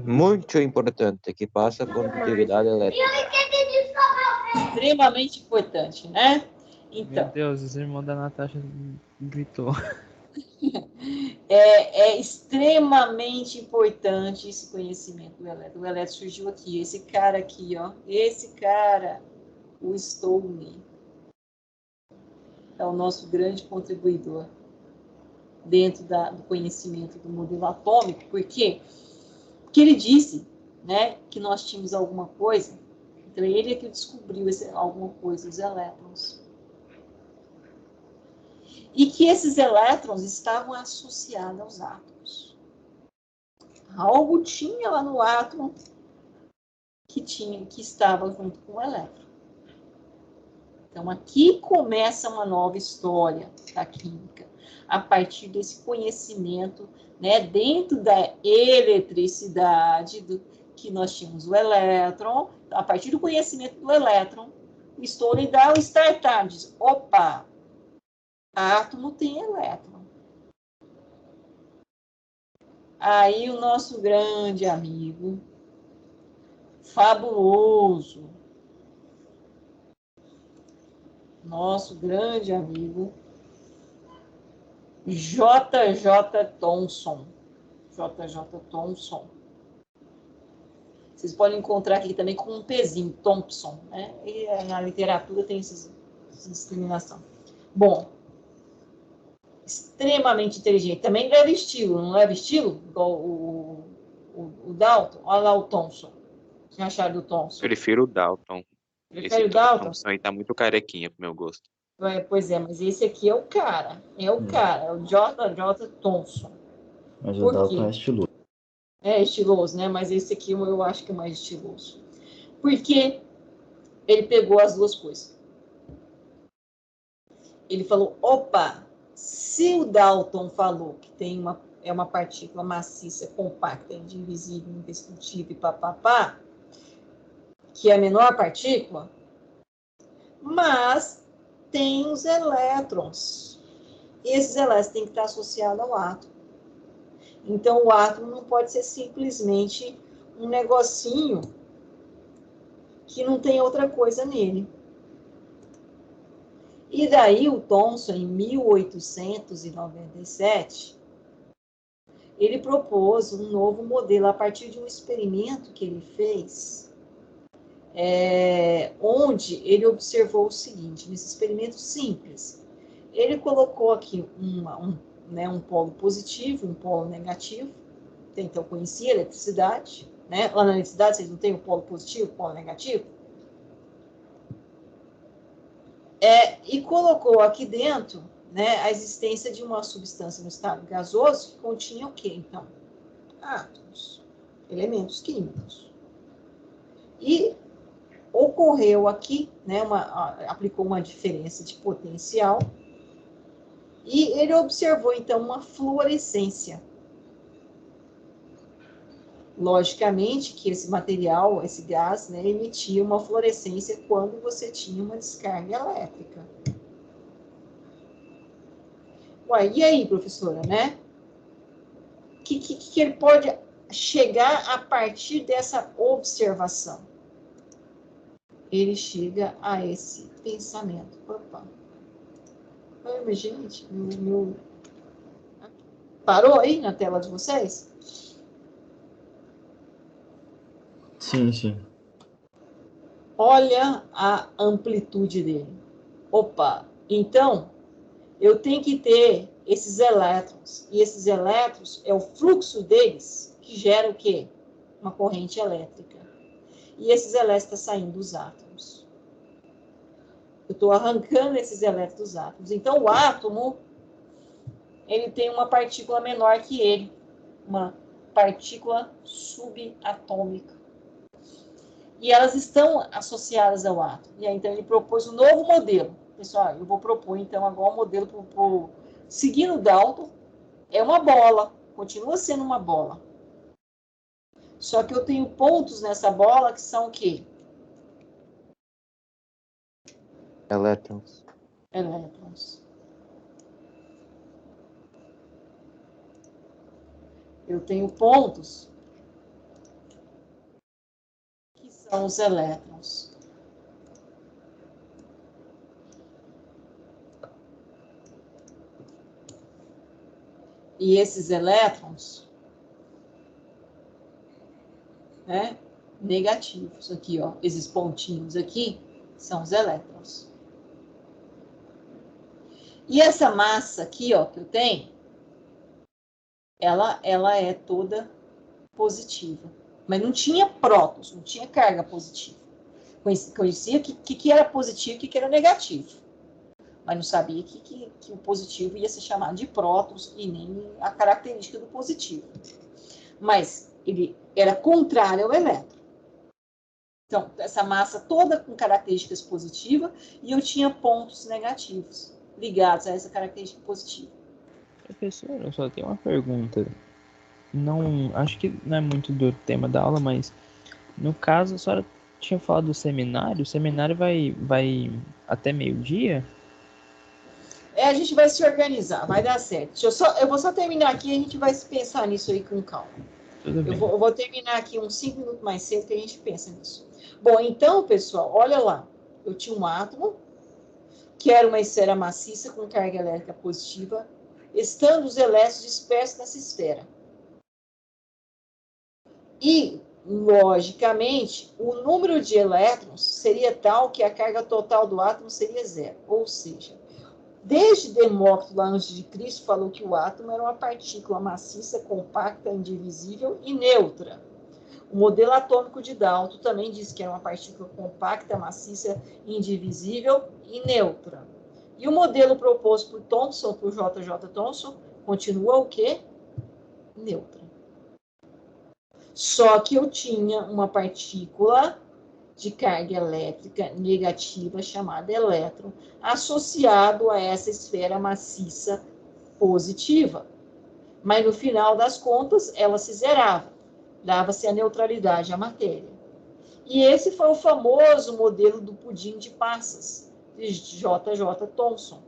Muito importante, que passa por atividade elétrica. Extremamente importante, né? Meu Então, Deus, os irmãos da Natasha gritou. é extremamente importante esse conhecimento do elétron. O elétron surgiu aqui. Esse cara aqui, ó. Esse cara, o Stoney, é o nosso grande contribuidor dentro do conhecimento do modelo atômico. Por quê? Porque ele disse, né, que nós tínhamos alguma coisa. Então, ele é que descobriu alguma coisa, os elétrons. E que esses elétrons estavam associados aos átomos. Algo tinha lá no átomo que estava junto com o elétron. Então, aqui começa uma nova história da química, a partir desse conhecimento, né, dentro da eletricidade, que nós tínhamos o elétron. A partir do conhecimento do elétron, o Stoney dá o startup, diz, opa, átomo tem elétron. Aí o nosso grande amigo, fabuloso, nosso grande amigo, J.J. Thomson. J.J. Thomson. Vocês podem encontrar aqui também com um pezinho, Thompson, né? E na literatura tem essa discriminação. Bom, extremamente inteligente. Também leva estilo, não leva estilo? Igual o Dalton. Olha lá o Thomson. O que acharam do Thomson? Prefiro o Dalton. Prefere Esse o Dalton? Thompson aí tá muito carequinha pro meu gosto. Pois é, mas esse aqui é o cara. É o cara, é o J.J. Thomson. Mas o Por Dalton quê? é estiloso. É estiloso, né? Mas esse aqui eu acho que é mais estiloso. Porque ele pegou as duas coisas. Ele falou, opa, se o Dalton falou que tem uma partícula maciça, compacta, indivisível, indestrutível e papapá, que é a menor partícula, mas tem os elétrons. E esses elétrons têm que estar associados ao átomo. Então, o átomo não pode ser simplesmente um negocinho que não tem outra coisa nele. E daí o Thomson, em 1897, ele propôs um novo modelo a partir de um experimento que ele fez, onde ele observou o seguinte, nesse experimento simples, ele colocou aqui um polo positivo, um polo negativo, então conhecia a eletricidade, né? Lá na eletricidade vocês não têm o polo positivo, o polo negativo? E colocou aqui dentro, né, a existência de uma substância no estado gasoso que continha o quê, então? Átomos, elementos químicos. E ocorreu aqui, né, aplicou uma diferença de potencial e ele observou, então, uma fluorescência. Logicamente que esse material, esse gás, né, emitia uma fluorescência quando você tinha uma descarga elétrica. Ué, e aí, professora, né? Que ele pode chegar a partir dessa observação? Ele chega a esse pensamento. Opa. Ai, mas, gente, parou aí na tela de vocês? Sim, sim. Olha a amplitude dele. Opa, então eu tenho que ter esses elétrons. E esses elétrons é o fluxo deles que gera o quê? Uma corrente elétrica. E esses elétrons estão saindo dos átomos. Eu estou arrancando esses elétrons dos átomos. Então o átomo, ele tem uma partícula menor que ele. Uma partícula subatômica. E elas estão associadas ao átomo. E aí, então, ele propôs um novo modelo. Pessoal, eu vou propor, então, agora um modelo seguindo o Dalton. É uma bola, continua sendo uma bola. Só que eu tenho pontos nessa bola que são o quê? Elétrons. Elétrons. Eu tenho pontos que são os elétrons. E esses elétrons, né, negativos aqui, ó, esses pontinhos aqui, são os elétrons. E essa massa aqui, ó, que eu tenho, ela é toda positiva. Mas não tinha prótons, não tinha carga positiva. Conhecia que era positivo e que era negativo. Mas não sabia que o positivo ia ser chamado de prótons e nem a característica do positivo. Mas ele era contrário ao elétron. Então, essa massa toda com características positivas e eu tinha pontos negativos ligados a essa característica positiva. Professor, eu só tenho uma pergunta. Não, acho que não é muito do tema da aula, mas no caso a senhora tinha falado do seminário. O seminário vai até meio-dia? A gente vai se organizar, vai dar certo. Eu vou só terminar aqui e a gente vai pensar nisso aí com calma. Tudo bem. Eu vou terminar aqui uns 5 minutos mais cedo que a gente pensa nisso. Bom, então, pessoal, olha lá. Eu tinha um átomo, que era uma esfera maciça com carga elétrica positiva, estando os elétrons dispersos nessa esfera. E, logicamente, o número de elétrons seria tal que a carga total do átomo seria zero. Ou seja, desde Demócrito, lá antes de Cristo, falou que o átomo era uma partícula maciça, compacta, indivisível e neutra. O modelo atômico de Dalton também diz que era uma partícula compacta, maciça, indivisível e neutra. E o modelo proposto por Thomson, por J.J. Thomson, continua o quê? Neutra. Só que eu tinha uma partícula de carga elétrica negativa chamada elétron, associado a essa esfera maciça positiva. Mas no final das contas, ela se zerava, dava-se a neutralidade à matéria. E esse foi o famoso modelo do pudim de passas, de J.J. Thomson.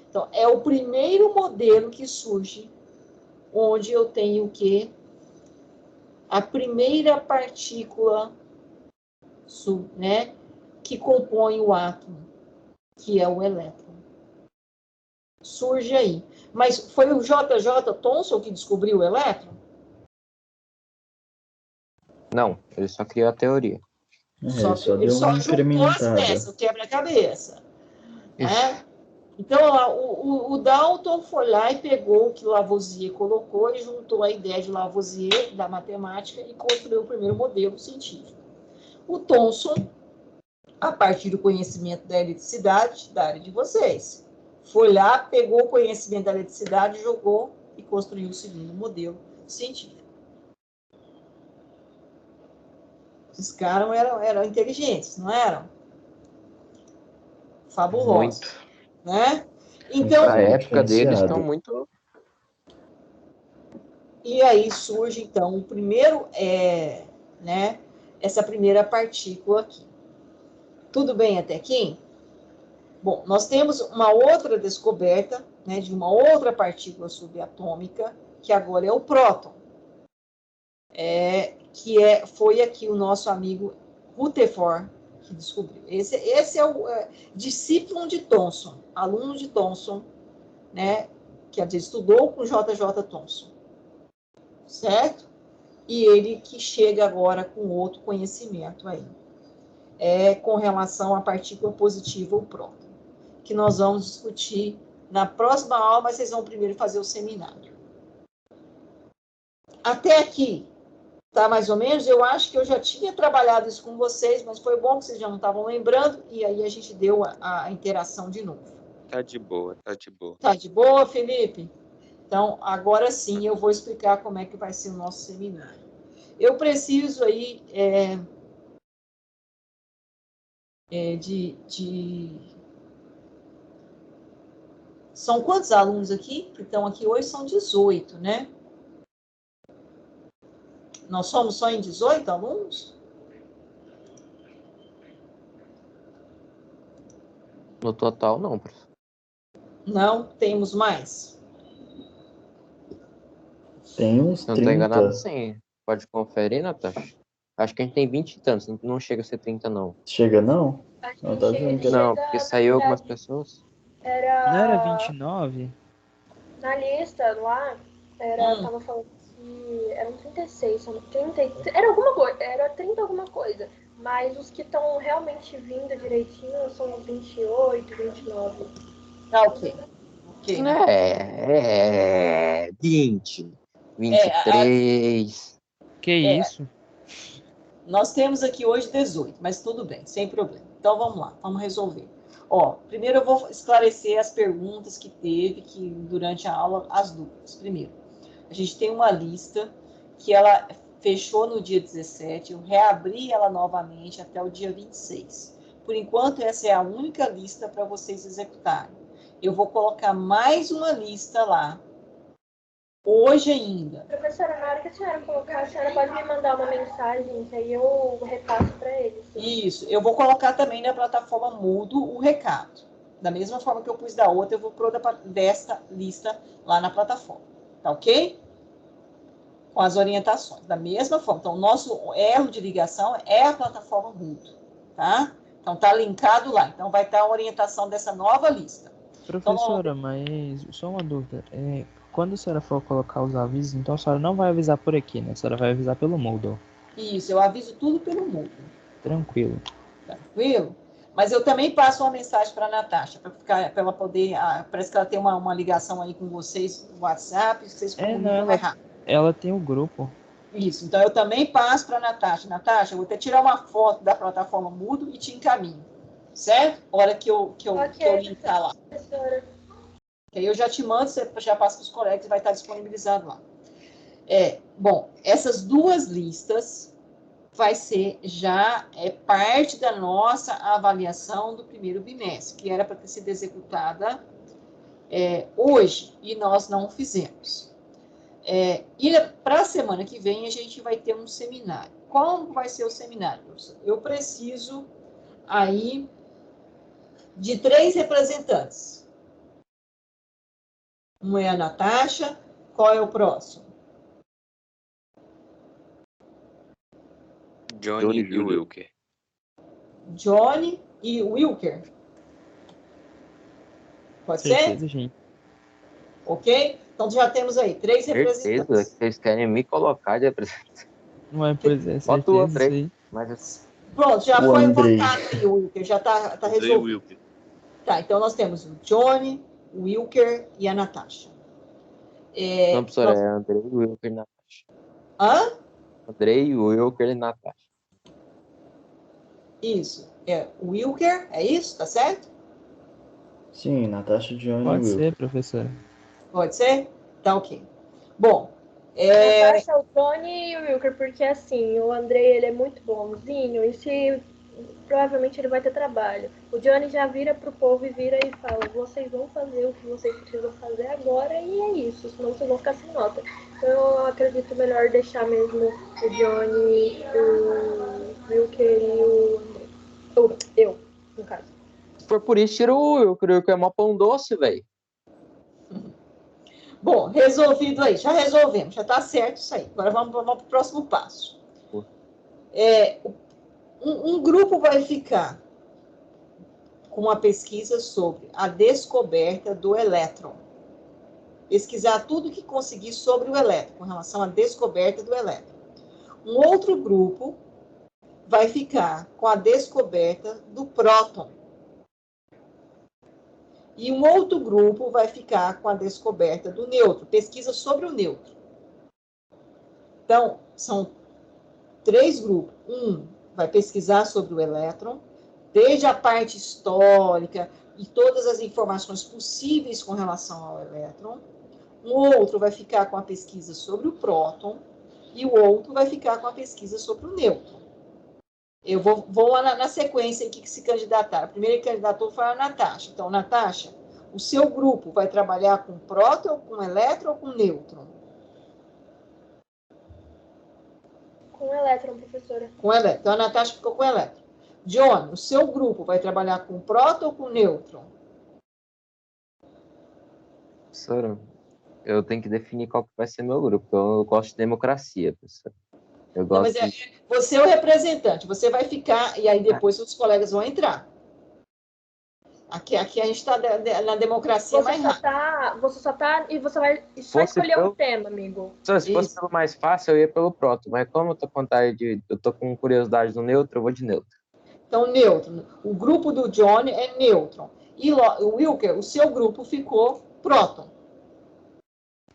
Então, é o primeiro modelo que surge onde eu tenho o quê? A primeira partícula, né, que compõe o átomo, que é o elétron. Surge aí. Mas foi o J.J. Thomson que descobriu o elétron? Não, ele só criou a teoria. Só Ele deu só uma juntou as incrementada. peças, o quebra-cabeça. Isso. Né? Então, o Dalton foi lá e pegou o que Lavoisier colocou e juntou a ideia de Lavoisier, da matemática, e construiu o primeiro modelo científico. O Thomson, a partir do conhecimento da eletricidade, da área de vocês, foi lá, pegou o conhecimento da eletricidade, jogou e construiu o segundo modelo científico. Esses caras eram inteligentes, não eram? Fabulosos. Muito. Né? Então, Na época deles diferenciado. estão muito. E aí surge, então, o primeiro, né, essa primeira partícula aqui. Tudo bem até aqui? Bom, nós temos uma outra descoberta, né, de uma outra partícula subatômica, que agora é o próton. Foi aqui o nosso amigo Rutherford que descobriu. Esse é o discípulo de Thomson, aluno de Thomson, né, que estudou com J.J. Thomson, certo? E ele que chega agora com outro conhecimento aí, com relação à partícula positiva, o próton, que nós vamos discutir na próxima aula, mas vocês vão primeiro fazer o seminário. Até aqui, tá mais ou menos? Eu acho que eu já tinha trabalhado isso com vocês, mas foi bom que vocês já não estavam lembrando, e aí a gente deu a interação de novo. Tá de boa, tá de boa. Tá de boa, Felipe? Então, agora sim, eu vou explicar como é que vai ser o nosso seminário. Eu preciso aí São quantos alunos aqui? Que estão aqui hoje são 18, né? Nós somos só em 18 alunos? No total, não, professor. Não, temos mais? Tem uns Se não 30. tô enganado, sim. Pode conferir, Natasha? Acho que a gente tem 20 e tantos, não chega a ser 30, não. Chega não? Acho que Não, tá chega, vendo que Não, chega, porque na saiu algumas verdade, pessoas. Não era era 29? na lista lá, tava falando que eram 36, 30, era alguma coisa, era 30 alguma coisa. Mas os que estão realmente vindo direitinho são 28, 29. Tá, ok. Ok, né? 20, 23. Que isso? Nós temos aqui hoje 18, mas tudo bem, sem problema. Então, vamos lá, vamos resolver. Ó, primeiro eu vou esclarecer as perguntas que teve durante a aula, as dúvidas. Primeiro, a gente tem uma lista que ela fechou no dia 17, eu reabri ela novamente até o dia 26. Por enquanto, essa é a única lista para vocês executarem. Eu vou colocar mais uma lista lá, hoje ainda. Professora, na hora que a senhora colocar, a senhora pode me mandar uma mensagem, que aí eu repasso para eles. Isso, eu vou colocar também na plataforma Mudo o recado. Da mesma forma que eu pus da outra, eu vou pôr desta lista lá na plataforma. Tá ok? Com as orientações. Da mesma forma. Então, o nosso erro de ligação é a plataforma Mudo. Tá? Então, tá linkado lá. Então, vai estar a orientação dessa nova lista. Professora, mas só uma dúvida. Quando a senhora for colocar os avisos, então a senhora não vai avisar por aqui, né? A senhora vai avisar pelo Moodle. Isso, eu aviso tudo pelo Moodle. Tranquilo. Tranquilo? Mas eu também passo uma mensagem para a Natasha, para ela poder. Parece que ela tem uma ligação aí com vocês no WhatsApp, vocês comunicam mais rápido. Ela tem o grupo. Isso, então eu também passo para a Natasha. Natasha, eu vou até tirar uma foto da plataforma Mudo e te encaminho. Certo? Hora que eu linkar lá. Professora. Aí eu já te mando, você já passa para os colegas e vai estar disponibilizado lá. Bom, essas duas listas vai ser já parte da nossa avaliação do primeiro bimestre, que era para ter sido executada hoje, e nós não fizemos. E para a semana que vem, a gente vai ter um seminário. Como vai ser o seminário, professor? Eu preciso aí de 3 representantes. Uma é a Natasha, qual é o próximo? Johnny e Wilker. Johnny e Wilker. Pode Certeza, ser? gente. Ok? Então já temos aí 3 Certeza que representantes. vocês querem me colocar de representante. Não pois é, Bota o certeza Andrei. isso aí. Mas Pronto, já O foi Andrei. votado aí o Wilker, já está resolvido. Tá, então nós temos o Johnny, o Wilker e a Natasha. não, professora, é Andrei, Wilker e Natasha. Hã? Andrei, Wilker e Natasha. Isso. O Wilker, é isso? Tá certo? Sim, Natasha, Johnny e Pode Will. ser, professora. Pode ser? Tá ok. Bom, Natasha, o Tony e o Wilker, porque assim, o Andrei, ele é muito bonzinho, e se provavelmente ele vai ter trabalho. O Johnny já vira pro povo e vira e fala, vocês vão fazer o que vocês precisam fazer agora e é isso, senão vocês vão ficar sem nota. Então eu acredito melhor deixar mesmo o Johnny, o Wilker e o André. Eu, no caso. Se for por isso, tira o Wilker. O Wilker é mó pão doce, velho. Bom, resolvido aí, já resolvemos, já está certo isso aí. Agora vamos para o próximo passo. Um grupo vai ficar com uma pesquisa sobre a descoberta do elétron. Pesquisar tudo que conseguir sobre o elétron, com relação à descoberta do elétron. Um outro grupo vai ficar com a descoberta do próton. E um outro grupo vai ficar com a descoberta do nêutron, pesquisa sobre o nêutron. Então, são 3 grupos. Um vai pesquisar sobre o elétron, desde a parte histórica e todas as informações possíveis com relação ao elétron. Um outro vai ficar com a pesquisa sobre o próton e o outro vai ficar com a pesquisa sobre o nêutron. Eu vou lá na sequência aqui que se candidataram. A primeira que candidatou foi a Natasha. Então, Natasha, o seu grupo vai trabalhar com próton, com elétron ou com nêutron? Com elétron, professora. Com elétron. Então, a Natasha ficou com elétron. John, o seu grupo vai trabalhar com próton ou com nêutron? Professora, eu tenho que definir qual que vai ser meu grupo. Eu gosto de democracia, professora. Eu Não, gosto mas você é o representante, você vai ficar, e aí depois os colegas vão entrar. Aqui a gente está na democracia mais rápida. Você só tá e você vai só escolher um tema, amigo. Se fosse pelo mais fácil, eu ia pelo próton. Mas como eu tô com vontade eu tô com curiosidade no neutro, eu vou de neutro. Então, nêutron. O grupo do Johnny é nêutron. E o Wilker, o seu grupo ficou próton.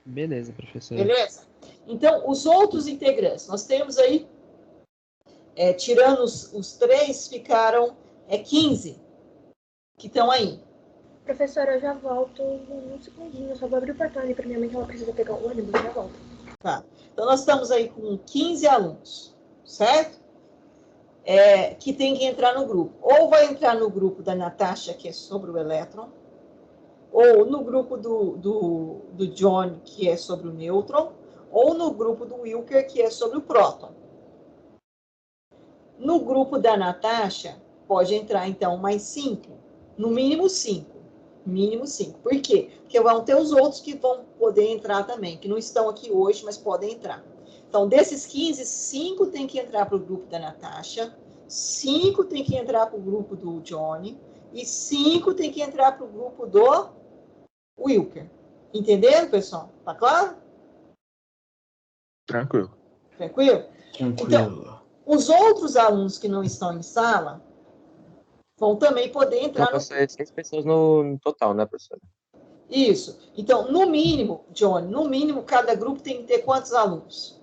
Beleza, professor. Beleza? Então, os outros integrantes, nós temos aí, tirando os 3, ficaram 15 que estão aí. Professora, eu já volto um segundinho, eu só vou abrir o portão ali para minha mãe que ela precisa pegar o ônibus, eu já volto. Tá. Então, nós estamos aí com 15 alunos, certo? Que tem que entrar no grupo. Ou vai entrar no grupo da Natasha, que é sobre o elétron, ou no grupo do John, que é sobre o nêutron, ou no grupo do Wilker, que é sobre o próton. No grupo da Natasha, pode entrar, então, mais 5. No mínimo 5. Mínimo 5. Por quê? Porque vão ter os outros que vão poder entrar também, que não estão aqui hoje, mas podem entrar. Então, desses 15, 5 tem que entrar para o grupo da Natasha, 5 tem que entrar para o grupo do Johnny, e 5 tem que entrar para o grupo do Wilker. Entenderam, pessoal? Tá claro? Tranquilo. Tranquilo? Tranquilo. Então, os outros alunos que não estão em sala vão também poder entrar Então, professor, 6 pessoas no total, né, professora? Isso. Então, no mínimo, John, no mínimo, cada grupo tem que ter quantos alunos?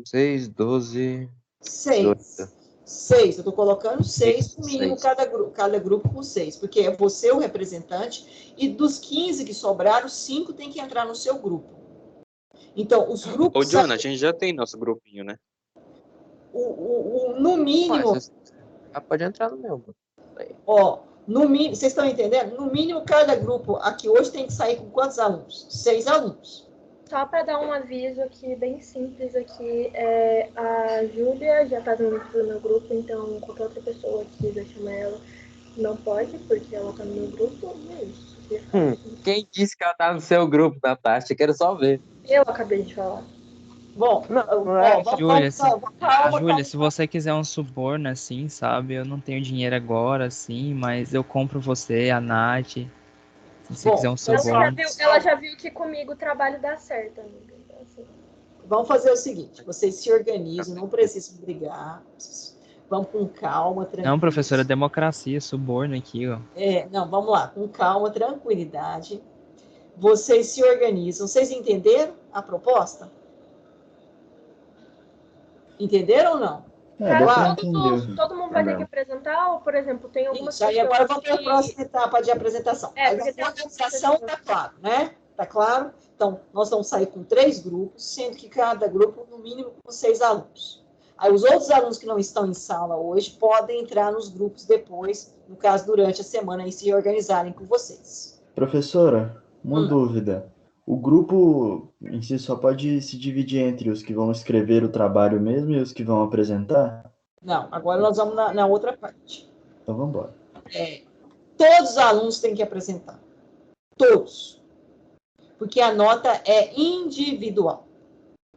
6, 12... 6. 6. Eu estou colocando 6 no mínimo, 6. cada grupo com 6, porque é você o representante, e dos 15 que sobraram, 5 tem que entrar no seu grupo. Então, os grupos... Ô, John, a gente já tem nosso grupinho, né? No mínimo... Pode entrar no meu. No mínimo, vocês estão entendendo? No mínimo, cada grupo aqui hoje tem que sair com quantos alunos? 6 alunos. Só para dar um aviso aqui, bem simples aqui, a Júlia já está dentro do meu grupo, então qualquer outra pessoa que quiser chamar ela não pode, porque ela está no meu grupo, e é isso. Quem disse que ela tá no seu grupo, Natasha? Quero só ver. Eu acabei de falar. Bom, Júlia, se você quiser um suborno assim, sabe? Eu não tenho dinheiro agora, assim, mas eu compro você, a Nath. Se você quiser um suborno. Ela já viu que comigo o trabalho dá certo, amiga. Então, assim. Vamos fazer o seguinte, vocês se organizam, não precisam brigar, vamos com calma, tranquilo. Não, professora, democracia, suborno aqui, ó. Não, vamos lá, com calma, tranquilidade. Vocês se organizam. Vocês entenderam a proposta? Entenderam ou não? Todo mundo vai ter que apresentar, ou, por exemplo, tem algumas pessoas... Aí agora vamos para a próxima etapa de apresentação. A organização está claro, né? Está claro? Então, nós vamos sair com 3 grupos, sendo que cada grupo, no mínimo, com 6 alunos. Aí os outros alunos que não estão em sala hoje podem entrar nos grupos depois, no caso, durante a semana, e se organizarem com vocês. Professora, uma dúvida. O grupo em si só pode se dividir entre os que vão escrever o trabalho mesmo e os que vão apresentar? Não, agora nós vamos na outra parte. Então vamos embora. Todos os alunos têm que apresentar. Todos. Porque a nota é individual.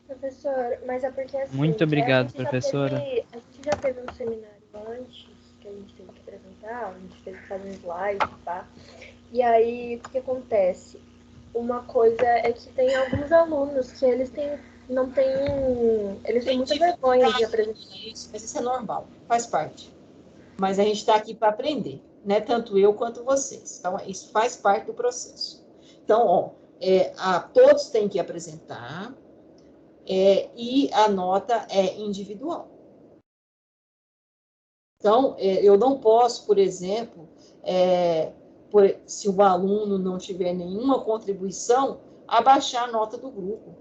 Professor, mas é porque assim... Muito obrigado, professora. A gente já teve um seminário antes, que a gente teve que apresentar, a gente teve que fazer um slide, tá? E aí, o que acontece? Uma coisa é que tem alguns alunos que eles têm muita vergonha de apresentar. Isso, mas isso é normal, faz parte. Mas a gente está aqui para aprender, né? Tanto eu quanto vocês. Então, isso faz parte do processo. Então, todos têm que apresentar, e a nota é individual. Então, eu não posso, por exemplo, se o aluno não tiver nenhuma contribuição, abaixar a nota do grupo,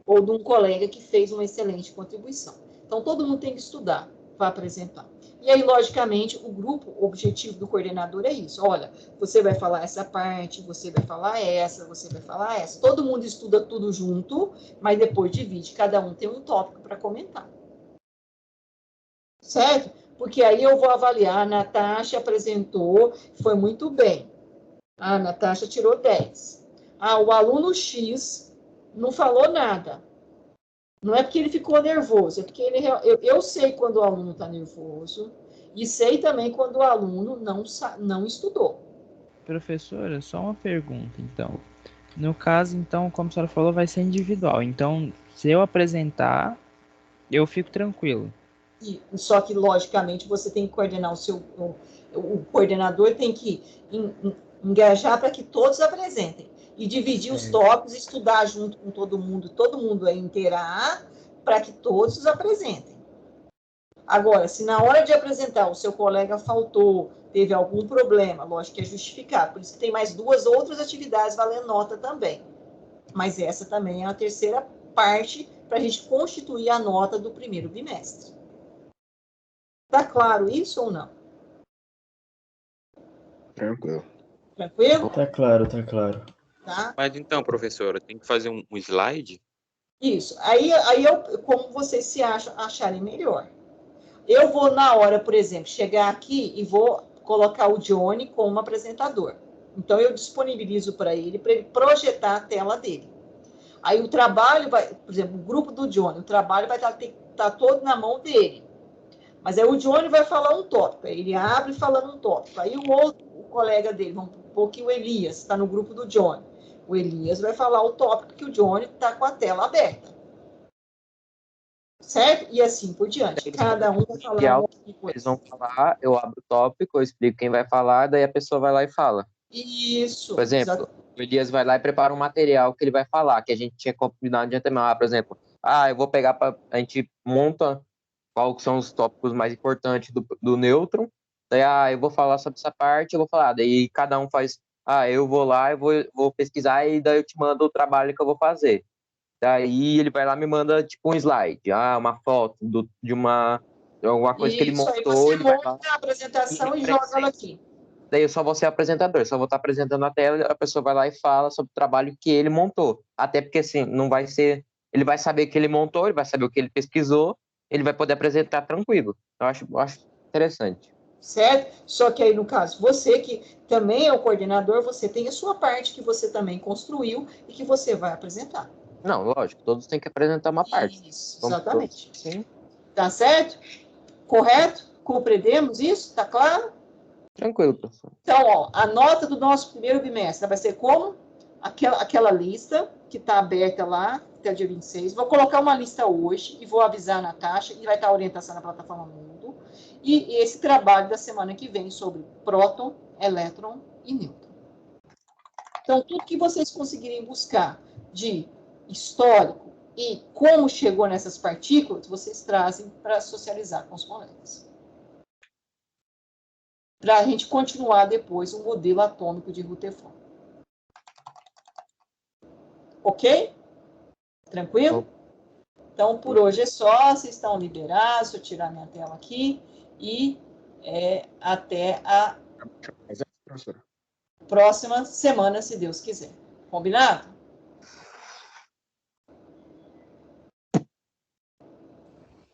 ou de um colega que fez uma excelente contribuição. Então, todo mundo tem que estudar para apresentar. E aí, logicamente, o objetivo do coordenador é isso. Olha, você vai falar essa parte, você vai falar essa, você vai falar essa. Todo mundo estuda tudo junto, mas depois divide. Cada um tem um tópico para comentar. Certo? Porque aí eu vou avaliar. A Natasha apresentou, foi muito bem. A Natasha tirou 10. O aluno X não falou nada. Não é porque ele ficou nervoso, é porque eu sei quando o aluno está nervoso e sei também quando o aluno não estudou. Professora, só uma pergunta, então. No caso, então, como a senhora falou, vai ser individual. Então, se eu apresentar, eu fico tranquilo. Só que, logicamente, você tem que coordenar o coordenador tem que engajar para que todos apresentem. E dividir os tópicos, estudar junto com todo mundo inteirar, para que todos os apresentem. Agora, se na hora de apresentar o seu colega faltou, teve algum problema, lógico que é justificado, por isso que tem mais 2 outras atividades valendo nota também. Mas essa também é a terceira parte para a gente constituir a nota do primeiro bimestre. Tá claro isso ou não? Tranquilo. Tranquilo? Tá claro, tá claro. Tá? Mas então, professora, tem que fazer um slide? Isso. Aí como vocês se acharem melhor. Eu vou, na hora, por exemplo, chegar aqui e vou colocar o Johnny como apresentador. Então, eu disponibilizo para ele projetar a tela dele. Aí o trabalho vai, por exemplo, o grupo do Johnny, o trabalho vai estar todo na mão dele. Mas aí o Johnny vai falar um tópico, aí ele abre falando um tópico. Aí o colega dele, vamos supor que o Elias está no grupo do Johnny. O Elias vai falar o tópico que o Johnny está com a tela aberta. Certo? E assim por diante. Cada um vai falar uma coisa. Eles vão falar, eu abro o tópico, eu explico quem vai falar, daí a pessoa vai lá e fala. Isso. Por exemplo, o Elias vai lá e prepara um material que ele vai falar, que a gente tinha combinado de antemão. Por exemplo, eu vou pegar a gente monta quais são os tópicos mais importantes do nêutron, daí eu vou falar sobre essa parte, eu vou falar, daí cada um faz, eu vou lá, eu vou pesquisar e daí eu te mando o trabalho que eu vou fazer. Daí ele vai lá e me manda tipo um slide, uma foto de alguma coisa que ele montou. Aí você ele vai monta lá, a apresentação e joga ela aqui. Daí eu só vou ser apresentador, só vou estar apresentando a tela, a pessoa vai lá e fala sobre o trabalho que ele montou. Até porque assim, não vai ser, ele vai saber o que ele montou, ele vai saber o que ele pesquisou, ele vai poder apresentar tranquilo. Eu acho interessante. Certo? Só que aí, no caso, você que também é o coordenador, você tem a sua parte que você também construiu e que você vai apresentar. Não, lógico, todos têm que apresentar uma parte. Isso, exatamente. Sim. Tá certo? Correto? Compreendemos isso? Tá claro? Tranquilo, professor. Então, a nota do nosso primeiro bimestre vai ser como? Aquela lista que está aberta lá, até o dia 26. Vou colocar uma lista hoje e vou avisar a Natasha, e vai estar a orientação na plataforma Mundo. E esse trabalho da semana que vem sobre próton, elétron e nêutron. Então, tudo que vocês conseguirem buscar de histórico e como chegou nessas partículas, vocês trazem para socializar com os colegas. Para a gente continuar depois o modelo atômico de Rutherford. Ok? Tranquilo? Então, por hoje é só, vocês estão liberados, deixa eu tirar minha tela aqui, e até a Professora. próxima semana, se Deus quiser. Combinado?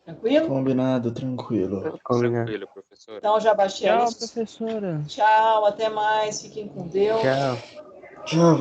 Tranquilo? Combinado, tranquilo. Tranquilo, professora. Então, já baixei a Tchau, lista. professora. Tchau, até mais, fiquem com Deus. Tchau. Tchau,